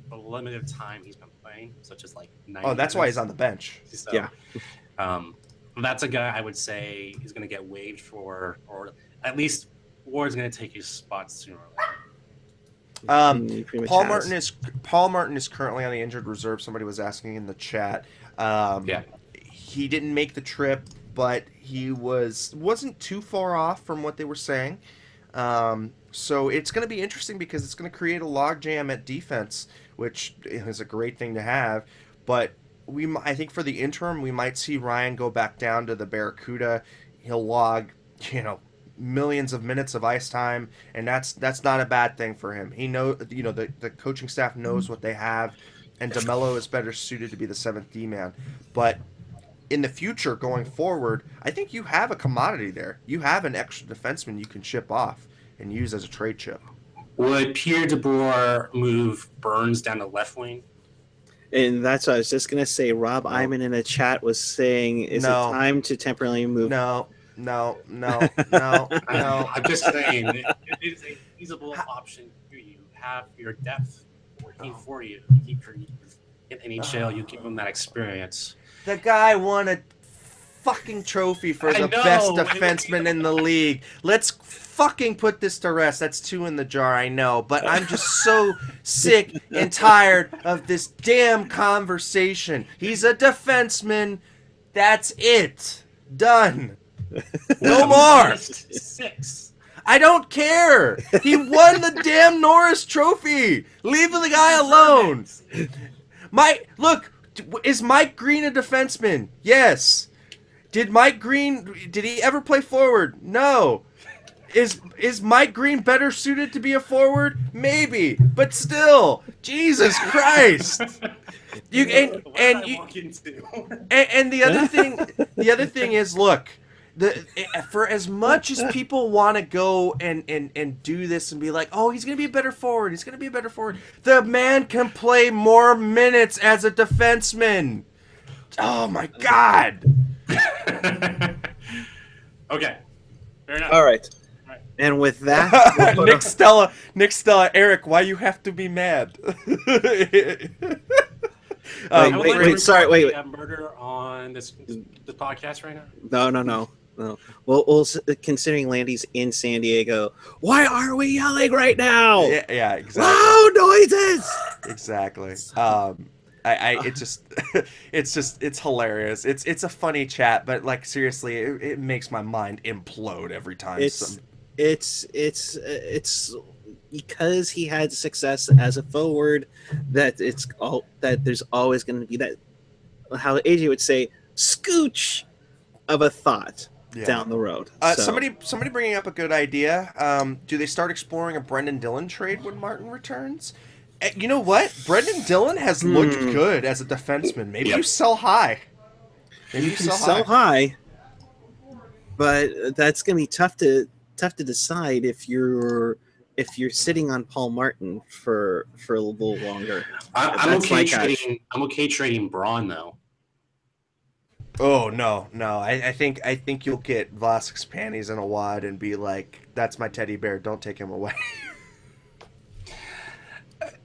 S3: the limited time he's been playing, such as 90
S2: Oh, that's why he's on the bench.
S3: So,
S1: yeah.
S3: That's a guy I would say is going to get waived for, or at least Ward's going to take his spot sooner or later.
S2: Paul Martin is currently on the injured reserve. Somebody was asking in the chat. He didn't make the trip, but he wasn't too far off from what they were saying. So it's going to be interesting because it's going to create a logjam at defense, which is a great thing to have. But I think for the interim, we might see Ryan go back down to the Barracuda. He'll log, millions of minutes of ice time, and that's not a bad thing for him. He the coaching staff knows what they have, and DeMello is better suited to be the 7th D man. But in the future, going forward, I think you have a commodity there. You have an extra defenseman you can ship off and use as a trade chip.
S3: Would Pierre DeBoer move Burns down to left wing?
S1: And that's what I was just going to say. Rob Iman in the chat was saying, is it time to temporarily move?
S2: No.
S3: I'm just saying, it is a feasible option for you. Have your depth working for you. You keep your in NHL, you give them that experience.
S2: The guy won a fucking trophy for the best defenseman in the league. Let's fucking put this to rest. That's 2 in the jar, I know. But I'm just so sick and tired of this damn conversation. He's a defenseman. That's it. Done. No more. 6. I don't care. He won the damn Norris Trophy. Leave the guy alone. Is Mike Green a defenseman? Yes. Did he ever play forward? No. Is Mike Green better suited to be a forward? Maybe, but still, Jesus Christ. And the other thing is, look, for as much as people want to go and do this and be like, oh, he's going to be a better forward, the man can play more minutes as a defenseman. Oh, my God.
S3: Okay. Fair enough.
S1: All right. And with that,
S2: Nick Stella, Eric, why you have to be mad?
S3: Wait. Murder on this podcast right now?
S1: No. Well, considering Landy's in San Diego, why are we yelling right now?
S2: Yeah, exactly.
S1: Loud noises.
S2: Exactly. It's hilarious. It's a funny chat, but seriously, it makes my mind implode every time.
S1: It's because he had success as a forward that there's always going to be that, how AJ would say, scooch of a thought down the road.
S2: Somebody bringing up a good idea. Do they start exploring a Brendan Dillon trade when Martin returns? You know what? Brendan Dillon has looked good as a defenseman. Maybe you sell high.
S1: You can sell high, but that's going to be tough to decide if you're sitting on Paul Martin for a little longer.
S3: I'm okay trading Braun though.
S2: Oh no! I think you'll get Vlasic's panties in a wad and be like, "That's my teddy bear. Don't take him away."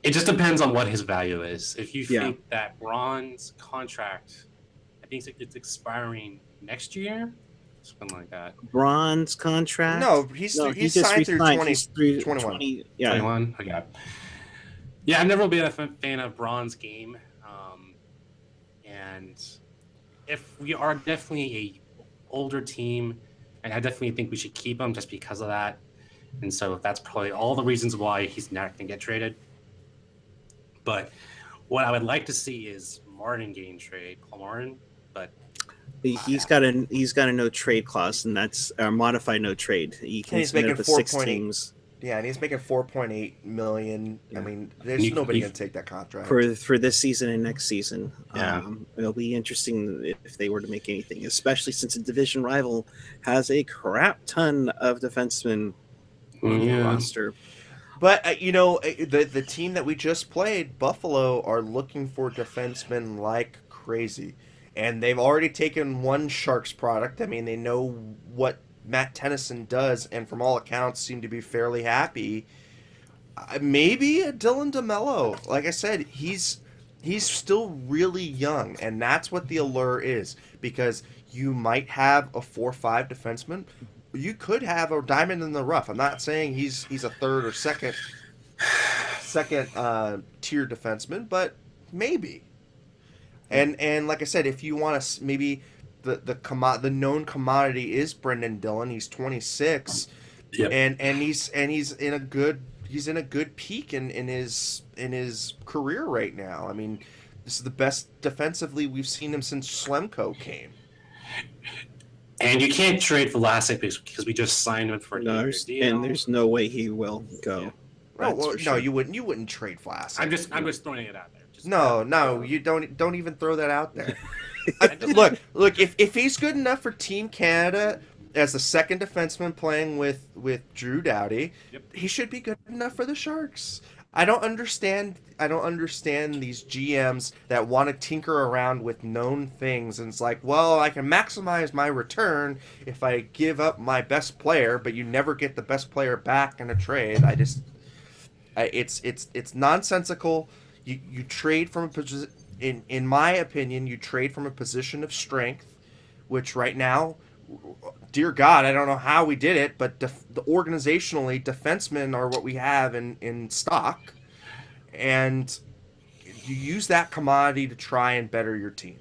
S3: It just depends on what his value is. If you think that Braun's contract, I think it's expiring next year, something like that.
S1: Braun's contract?
S2: No, he's signed through 2021.
S1: Yeah.
S3: 21? Okay. Yeah, I've never been a fan of Braun's game. And if we are definitely a older team, and I definitely think we should keep him just because of that. And so that's probably all the reasons why he's not going to get traded. But what I would like to see is Martin getting traded, Paul Martin. But
S1: he's got a no trade clause, and that's a modified no trade.
S2: He's making 6 teams. Yeah, and he's making $4.8 million. I mean, there's nobody going to take that contract
S1: for this season and next season.
S3: Yeah.
S1: It'll be interesting if they were to make anything, especially since a division rival has a crap ton of defensemen on the roster.
S2: But the team that we just played, Buffalo, are looking for defensemen like crazy, and they've already taken one Sharks product. I mean, they know what Matt Tennyson does, and from all accounts, seem to be fairly happy. Maybe a Dylan DeMello. Like I said, he's still really young, and that's what the allure is. Because you might have a 4-5 defenseman, you could have a diamond in the rough. I'm not saying he's a third or second tier defenseman, but maybe. And like I said, if you want to maybe the known commodity is Brendan Dillon. He's 26,
S3: Yep.
S2: and he's in a good peak in his career right now. I mean, this is the best defensively we've seen him since Slemko came.
S3: And you can't trade Vlasic because we just signed him for a year deal.
S1: And there's no way he will go.
S2: No, sure. You wouldn't trade Vlasic.
S3: I'm just throwing it out there.
S2: No, you don't even throw that out there. Look, if he's good enough for Team Canada as the second defenseman playing with Drew Doughty, he should be good enough for the Sharks. I don't understand these GMs that want to tinker around with known things, and it's like, well, I can maximize my return if I give up my best player, but you never get the best player back in a trade. It's nonsensical. You trade from a position, in my opinion, you trade from a position of strength, which right now, dear God, I don't know how we did it, but organizationally, defensemen are what we have in stock, and you use that commodity to try and better your team.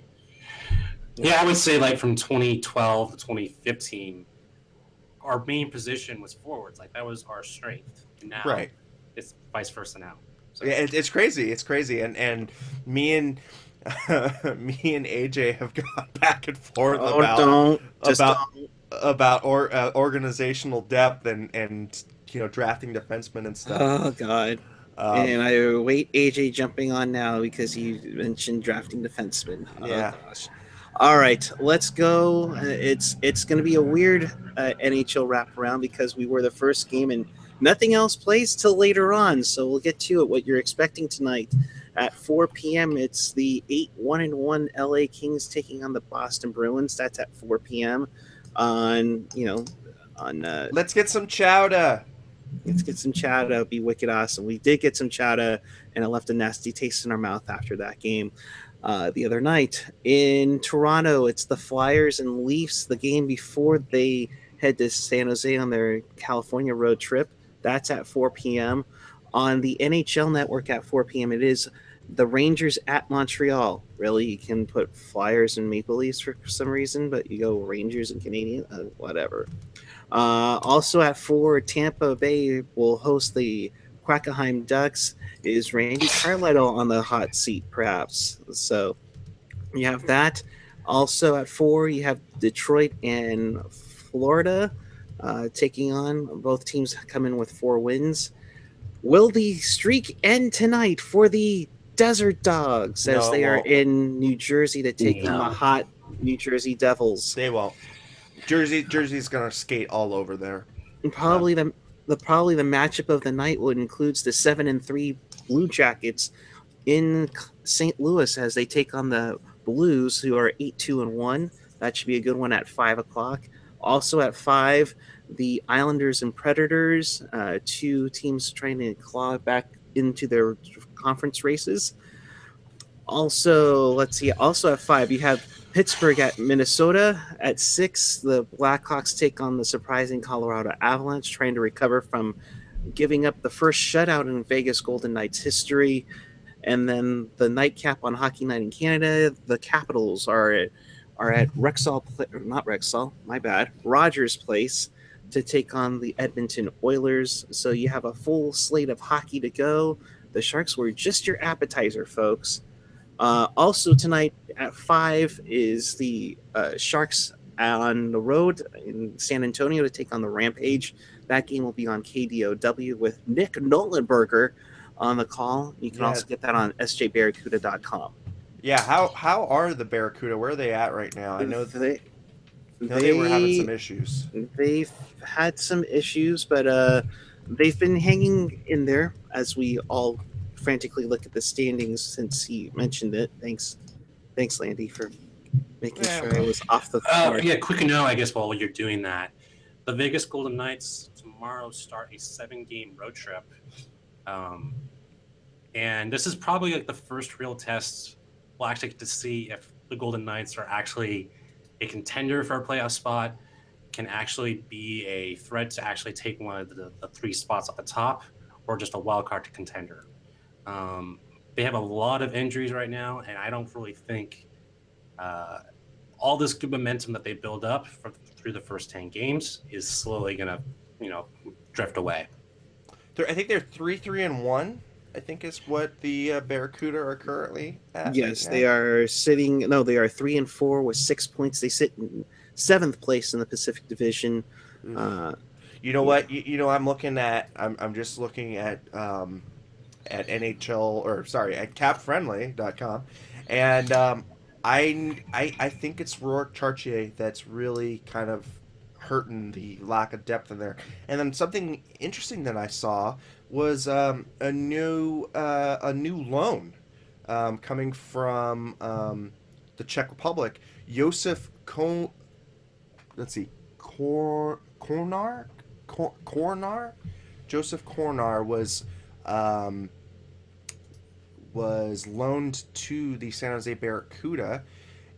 S3: Yeah, I would say like from 2012 to 2015, our main position was forwards. Like that was our strength. Now it's vice versa now. So.
S2: Yeah, it's crazy. It's crazy, and me and AJ have gone back and forth about organizational depth and drafting defensemen and stuff.
S1: Oh God! And I wait AJ jumping on now because you mentioned drafting defensemen. Oh, gosh. All right, let's go. It's going to be a weird NHL wraparound because we were the first game and nothing else plays till later on. So we'll get to it. What you're expecting tonight at 4 p.m. It's the 8-1-1 LA Kings taking on the Boston Bruins. That's at 4 p.m. on.
S2: Let's get some chowder.
S1: Let's get some chowder. It'll be wicked awesome. We did get some chowder, and it left a nasty taste in our mouth after that game. The other night in Toronto, it's the Flyers and Leafs, the game before they head to San Jose on their California road trip. That's at 4 p.m. On the NHL Network at 4 p.m., it is the Rangers at Montreal. Really, you can put Flyers and Maple Leafs for some reason, but you go Rangers and Canadian, whatever. Also at 4, Tampa Bay will host the Quackenheim Ducks. Is Randy Carletto on the hot seat, perhaps? So you have that. Also at 4, you have Detroit and Florida taking on. Both teams come in with 4 wins. Will the streak end tonight for the Desert Dogs as they are in New Jersey to take on the hot New Jersey Devils?
S2: They won't. Jersey's gonna skate all over there.
S1: And probably the matchup of the night would includes the 7-3 Blue Jackets in St. Louis as they take on the Blues, who are 8-2-1. That should be a good one at 5:00. Also at 5, the Islanders and Predators, 2 teams trying to claw back into their conference races. Also, let's see. Also at 5, you have Pittsburgh at Minnesota. At 6, the Blackhawks take on the surprising Colorado Avalanche, trying to recover from giving up the first shutout in Vegas Golden Knights history. And then the nightcap on Hockey Night in Canada, the Capitals are at Rogers Place to take on the Edmonton Oilers. So you have a full slate of hockey to go. The Sharks were just your appetizer, folks. Also tonight at 5 is the Sharks on the road in San Antonio to take on the Rampage. That game will be on KDOW with Nick Nolenberger on the call. You can also get that on sjbarracuda.com.
S2: Yeah, how are the Barracuda? Where are they at right now? I know they were having some issues.
S1: They've had some issues, but they've been hanging in there as we all frantically look at the standings since he mentioned it. Thanks, Landy, for making
S2: Yeah,
S1: sure I
S2: well,
S1: was off the mark.
S3: Yeah, quick note, I guess, while you're doing that. The Vegas Golden Knights tomorrow start a 7-game road trip. Um, and this is probably like the first real test we'll actually get to see if the Golden Knights are actually a contender for a playoff spot, can actually be a threat to actually take one of the 3 spots at the top, or just a wild card to contender. Um, they have a lot of injuries right now, and I don't really think uh, all this good momentum that they build up through the first 10 games is slowly going to, drift away.
S2: I think they're 3-3-1. I think is what the Barracuda are currently at right
S1: Yes,
S2: now.
S1: they are sitting. No, they are 3-4 with 6 points. They sit in 7th place in the Pacific Division.
S2: You know
S1: Yeah.
S2: what? I'm looking at. I'm just looking at NHL or sorry at CapFriendly.com, and I think it's Rourke Chartier that's really kind of hurting the lack of depth in there. And then something interesting that I saw was a new loan coming from the Czech Republic, Josef let's see, Kornar. Joseph Kornar um, was loaned to the San Jose Barracuda,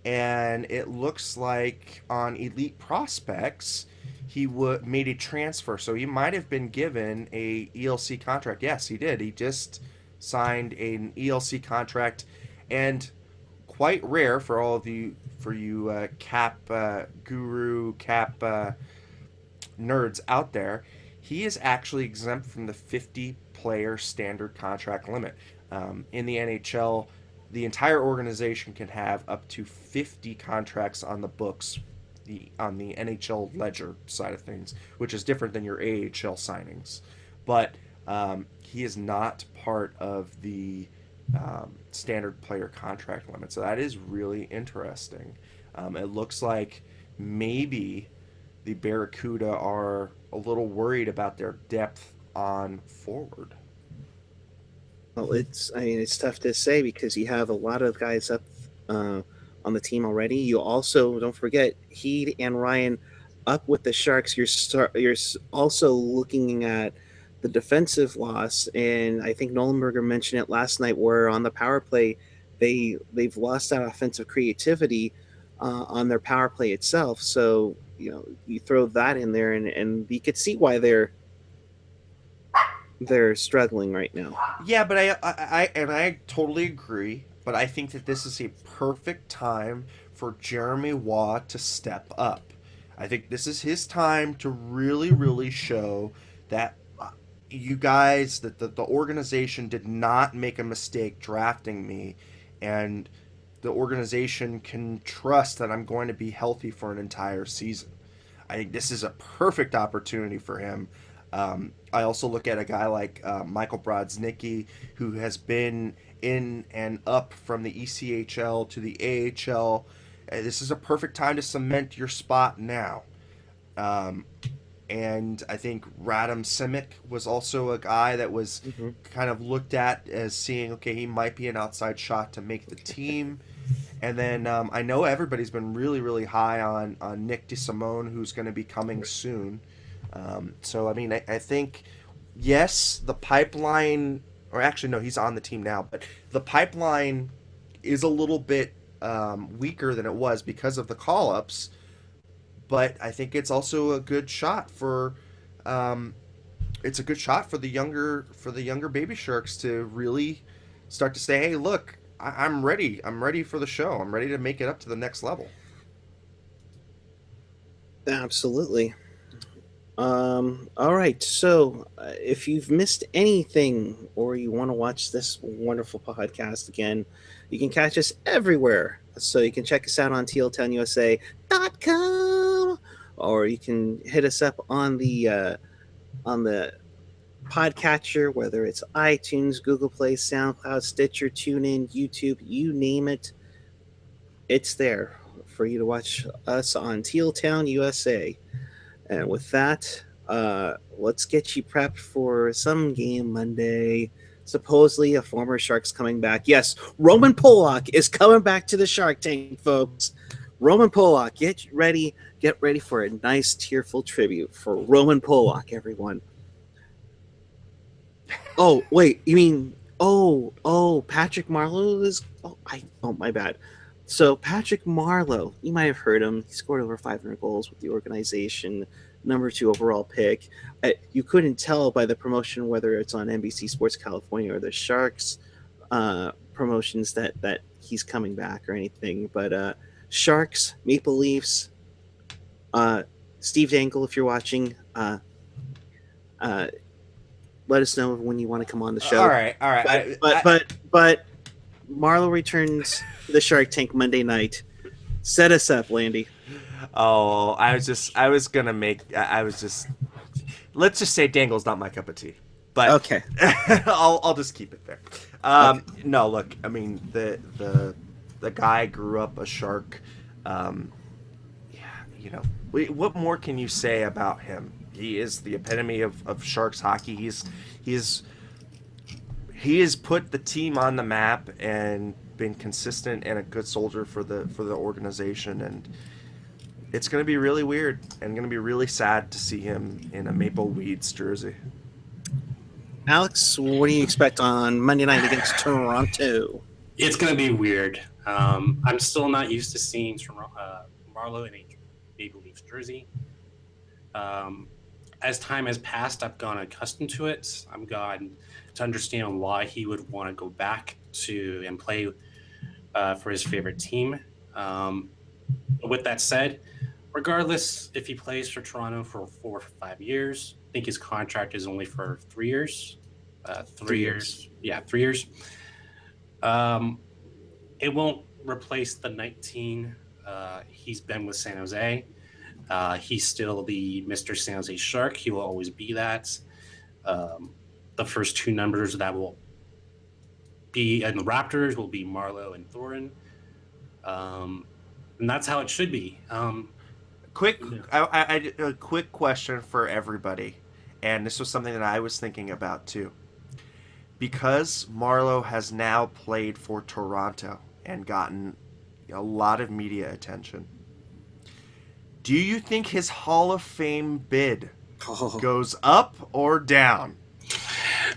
S2: and it looks like on Elite Prospects he made a transfer, so he might have been given a ELC contract. Yes, he did. He just signed an ELC contract, and quite rare for all of you cap guru cap nerds out there. He is actually exempt from the 50-player standard contract limit. In the NHL, the entire organization can have up to 50 contracts on the books on the NHL ledger side of things, which is different than your AHL signings. But he is not part of the standard player contract limit. So that is really interesting. It looks like maybe the Barracuda are a little worried about their depth on forward.
S1: Well, it's tough to say because you have a lot of guys up on the team already. You also don't forget Heed and Ryan up with the Sharks. You're also looking at the defensive loss, and I think Nolenberger mentioned it last night. Where on the power play, they've lost that offensive creativity on their power play itself. So you throw that in there, and you could see why they're struggling right now.
S2: Yeah, but I totally agree. But I think that this is a perfect time for Jeremy Waugh to step up. I think this is his time to really, really show that you guys, that the organization did not make a mistake drafting me, and the organization can trust that I'm going to be healthy for an entire season. I think this is a perfect opportunity for him. I also look at a guy like Michael Brodznicki, who has been in and up from the ECHL to the AHL. This is a perfect time to cement your spot now. And I think Radim Simic was also a guy that was kind of looked at as seeing, okay, he might be an outside shot to make the team. And then I know everybody's been really, really high on Nick DeSimone, who's going to be coming soon. So, I mean, I think, yes, the pipeline, or actually, no, he's on the team now, but the pipeline is a little bit weaker than it was because of the call-ups. But I think it's also a good shot for it's a good shot for the younger baby sharks to really start to say, hey, look, I'm ready. I'm ready for the show. I'm ready to make it up to the next level.
S1: Absolutely. All right. So, if you've missed anything or you want to watch this wonderful podcast again, you can catch us everywhere. So you can check us out on tealtownusa.com, or you can hit us up on the podcatcher, whether it's iTunes, Google Play, SoundCloud, Stitcher, TuneIn, YouTube, you name it. It's there for you to watch us on Teal Town USA. And with that, Let's get you prepped for some game Monday. Supposedly, a former Shark's coming back. Yes, Roman Polak is coming back to the Shark Tank, folks. Roman Polak, get ready. Get ready for a nice, tearful tribute for Roman Polak, everyone. Oh, wait, you mean Patrick Marleau is my bad. So Patrick Marleau, you might have heard him. He scored over 500 goals with the organization, number 2 overall pick. You couldn't tell by the promotion whether it's on NBC Sports California or the Sharks promotions that he's coming back or anything. But Sharks, Maple Leafs, Steve Dangle, if you're watching, let us know when you want to come on the show.
S2: All right.
S1: But Marleau returns to the Shark Tank Monday night. Set us up, Landy.
S2: Oh, let's just say Dangle's not my cup of tea. But
S1: okay.
S2: I'll just keep it there. Okay. No, look, I mean the guy grew up a Shark. What more can you say about him? He is the epitome of Sharks hockey. He has put the team on the map and been consistent and a good soldier for the organization, and it's going to be really weird and going to be really sad to see him in a Maple Weeds jersey.
S1: Alex, what do you expect on Monday night against Toronto?
S3: It's going to be weird. I'm still not used to seeing Marleau in a Maple Leafs jersey. As time has passed, I've gone accustomed to it. I've gotten to understand why he would want to go back to and play for his favorite team. With that said, regardless if he plays for Toronto for 4 or 5 years, I think his contract is only for 3 years. 3 years. Yeah, 3 years. It won't replace the 19 he's been with San Jose. He's still the Mr. San Jose Shark. He will always be that. The first 2 numbers that will be in the Raptors will be Marleau and Thornton. And that's how it should be.
S2: A quick question for everybody, and this was something that I was thinking about too. Because Marleau has now played for Toronto and gotten a lot of media attention, do you think his Hall of Fame bid goes up or down?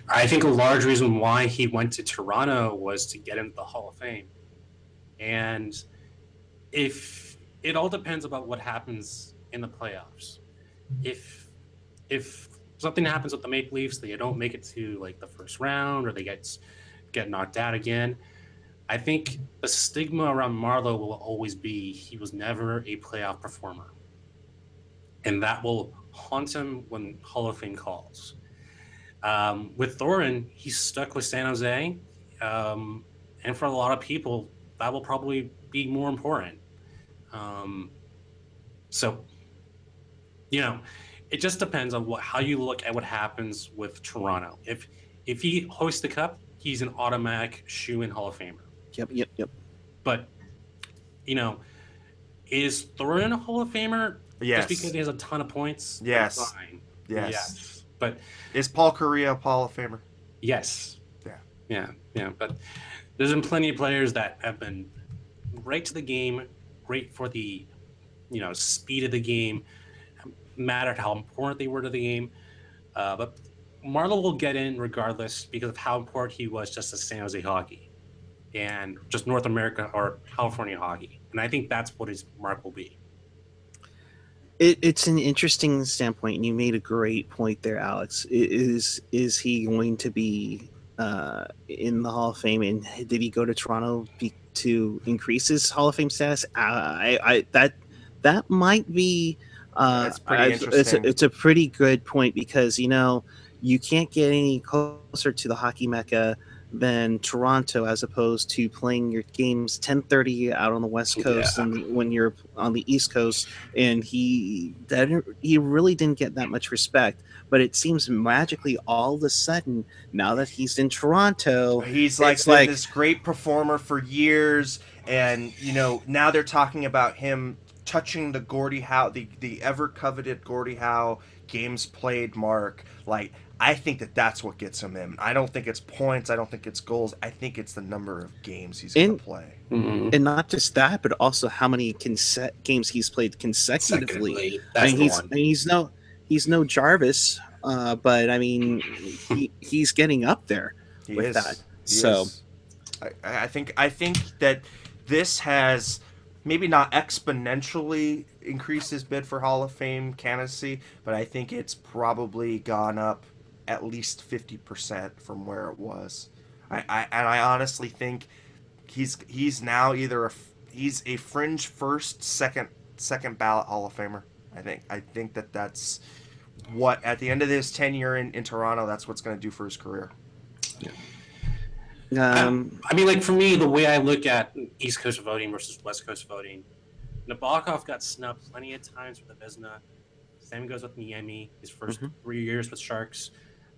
S3: I think a large reason why he went to Toronto was to get into the Hall of Fame. And if it all depends about what happens in the playoffs. If something happens with the Maple Leafs, they don't make it to like the first round or they get knocked out again, I think the stigma around Marleau will always be he was never a playoff performer. And that will haunt him when Hall of Fame calls. With Thornton, he's stuck with San Jose. And for a lot of people, that will probably be more important. So, it just depends on how you look at what happens with Toronto. If he hoists the cup, he's an automatic shoe-in Hall of Famer.
S1: Yep.
S3: But, is Thornton a Hall of Famer?
S2: Yes.
S3: Just because he has a ton of points?
S2: Yes.
S3: Fine.
S2: Yes.
S3: But
S2: is Paul Correa a Hall of Famer?
S3: Yes.
S2: Yeah.
S3: But there's been plenty of players that have been great to the game, great for the, speed of the game, mattered how important they were to the game. But Marleau will get in regardless because of how important he was just to San Jose hockey and just North America or California hockey. And I think that's what his mark will be.
S1: It's an interesting standpoint, and you made a great point there, Alex. Is he going to be in the Hall of Fame, and did he go to Toronto to increase his Hall of Fame status? That might be.
S2: That's pretty interesting.
S1: It's a pretty good point because you can't get any closer to the hockey mecca than Toronto, as opposed to playing your games 10:30 out on the West Coast and when you're on the East Coast. And he really didn't get that much respect. But it seems magically all of a sudden, now that he's in Toronto,
S2: he's like this great performer for years, and now they're talking about him touching the Gordie Howe, the ever coveted Gordie Howe games played mark, like I think that's what gets him in. I don't think it's points. I don't think it's goals. I think it's the number of games he's going to play.
S3: Mm-hmm.
S1: And not just that, but also how many games he's played consecutively. I mean, he's no Jarvis, but I mean, he's getting up there with that. So
S2: I think that this has maybe not exponentially increased his bid for Hall of Fame candidacy, but I think it's probably gone up at least 50% from where it was. I honestly think he's now either he's a fringe first, second ballot Hall of Famer. I think that's what at the end of his tenure in Toronto, that's what's going to do for his career.
S3: Yeah. I mean, like for me, the way I look at East Coast voting versus West Coast voting, Nabokov got snubbed plenty of times with the Vezina. Same goes with Niemi. His first 3 years with Sharks.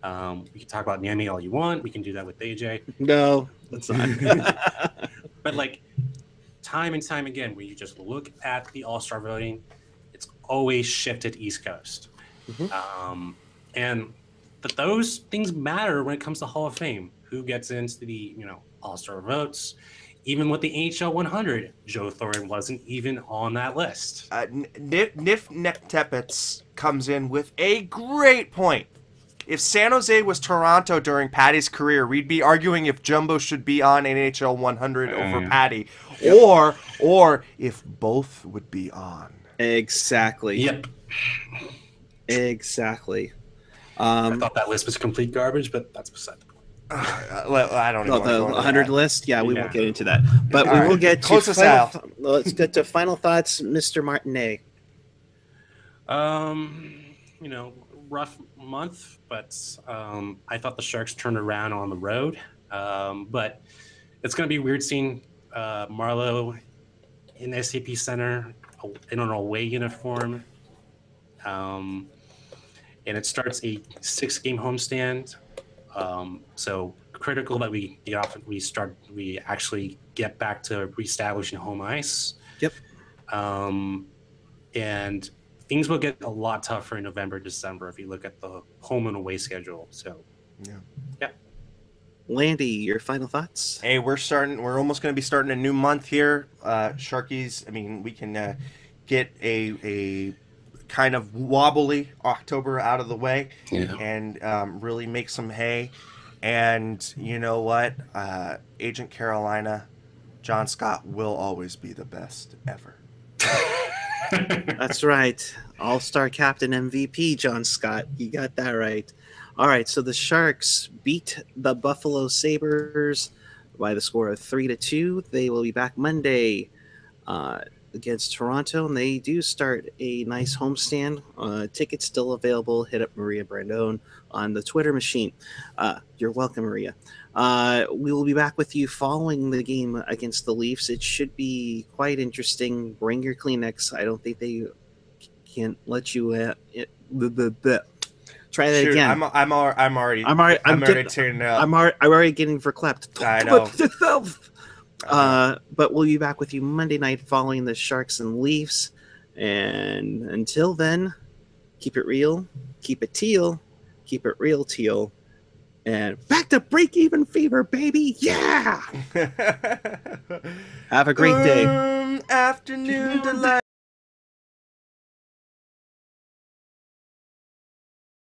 S3: We can talk about Niemi all you want. We can do that with AJ.
S1: No, that's not.
S3: But like time and time again, when you just look at the All-Star voting, it's always shifted East Coast. But those things matter when it comes to Hall of Fame. Who gets into the All-Star votes? Even with the NHL 100, Joe Thornton wasn't even on that list.
S2: Nif Tepets comes in with a great point. If San Jose was Toronto during Patty's career, we'd be arguing if Jumbo should be on NHL 100 over Patty, or if both would be on.
S1: Exactly.
S3: Yep.
S1: Exactly.
S3: I thought that list was complete garbage, but that's beside the point.
S2: I don't know.
S1: The 100 list? Yeah, we won't get into that. But we will get to let's get to final thoughts, Mr. Martinet.
S3: Rough month, but I thought the Sharks turned around on the road. But it's going to be weird seeing Marleau in the SAP Center in an away uniform. And it starts a 6-game homestand. So critical that we actually get back to reestablishing home ice.
S1: Yep.
S3: And things will get a lot tougher in November, December if you look at the home and away schedule. So, yeah.
S1: Landy, your final thoughts?
S2: Hey, we're almost going to be starting a new month here. Sharkies, I mean, we can get a kind of wobbly October out of the way and really make some hay. And you know what? Agent Carolina, John Scott will always be the best ever.
S1: That's right. All-star captain MVP, John Scott. You got that right. All right, so the Sharks beat the Buffalo Sabres by the score of 3-2. They will be back Monday against Toronto, and they do start a nice homestand. Tickets still available. Hit up Maria Brandone on the Twitter machine. You're welcome, Maria. We will be back with you following the game against the Leafs. It should be quite interesting. Bring your Kleenex. I don't think they can let you try that again.
S2: I'm already tuning out.
S1: I'm already getting verklempt.
S2: I know.
S1: But we'll be back with you Monday night following the Sharks and Leafs. And until then, keep it real, keep it teal, keep it real teal, and back to break-even fever, baby! Yeah! Have a great day.
S2: Afternoon delight.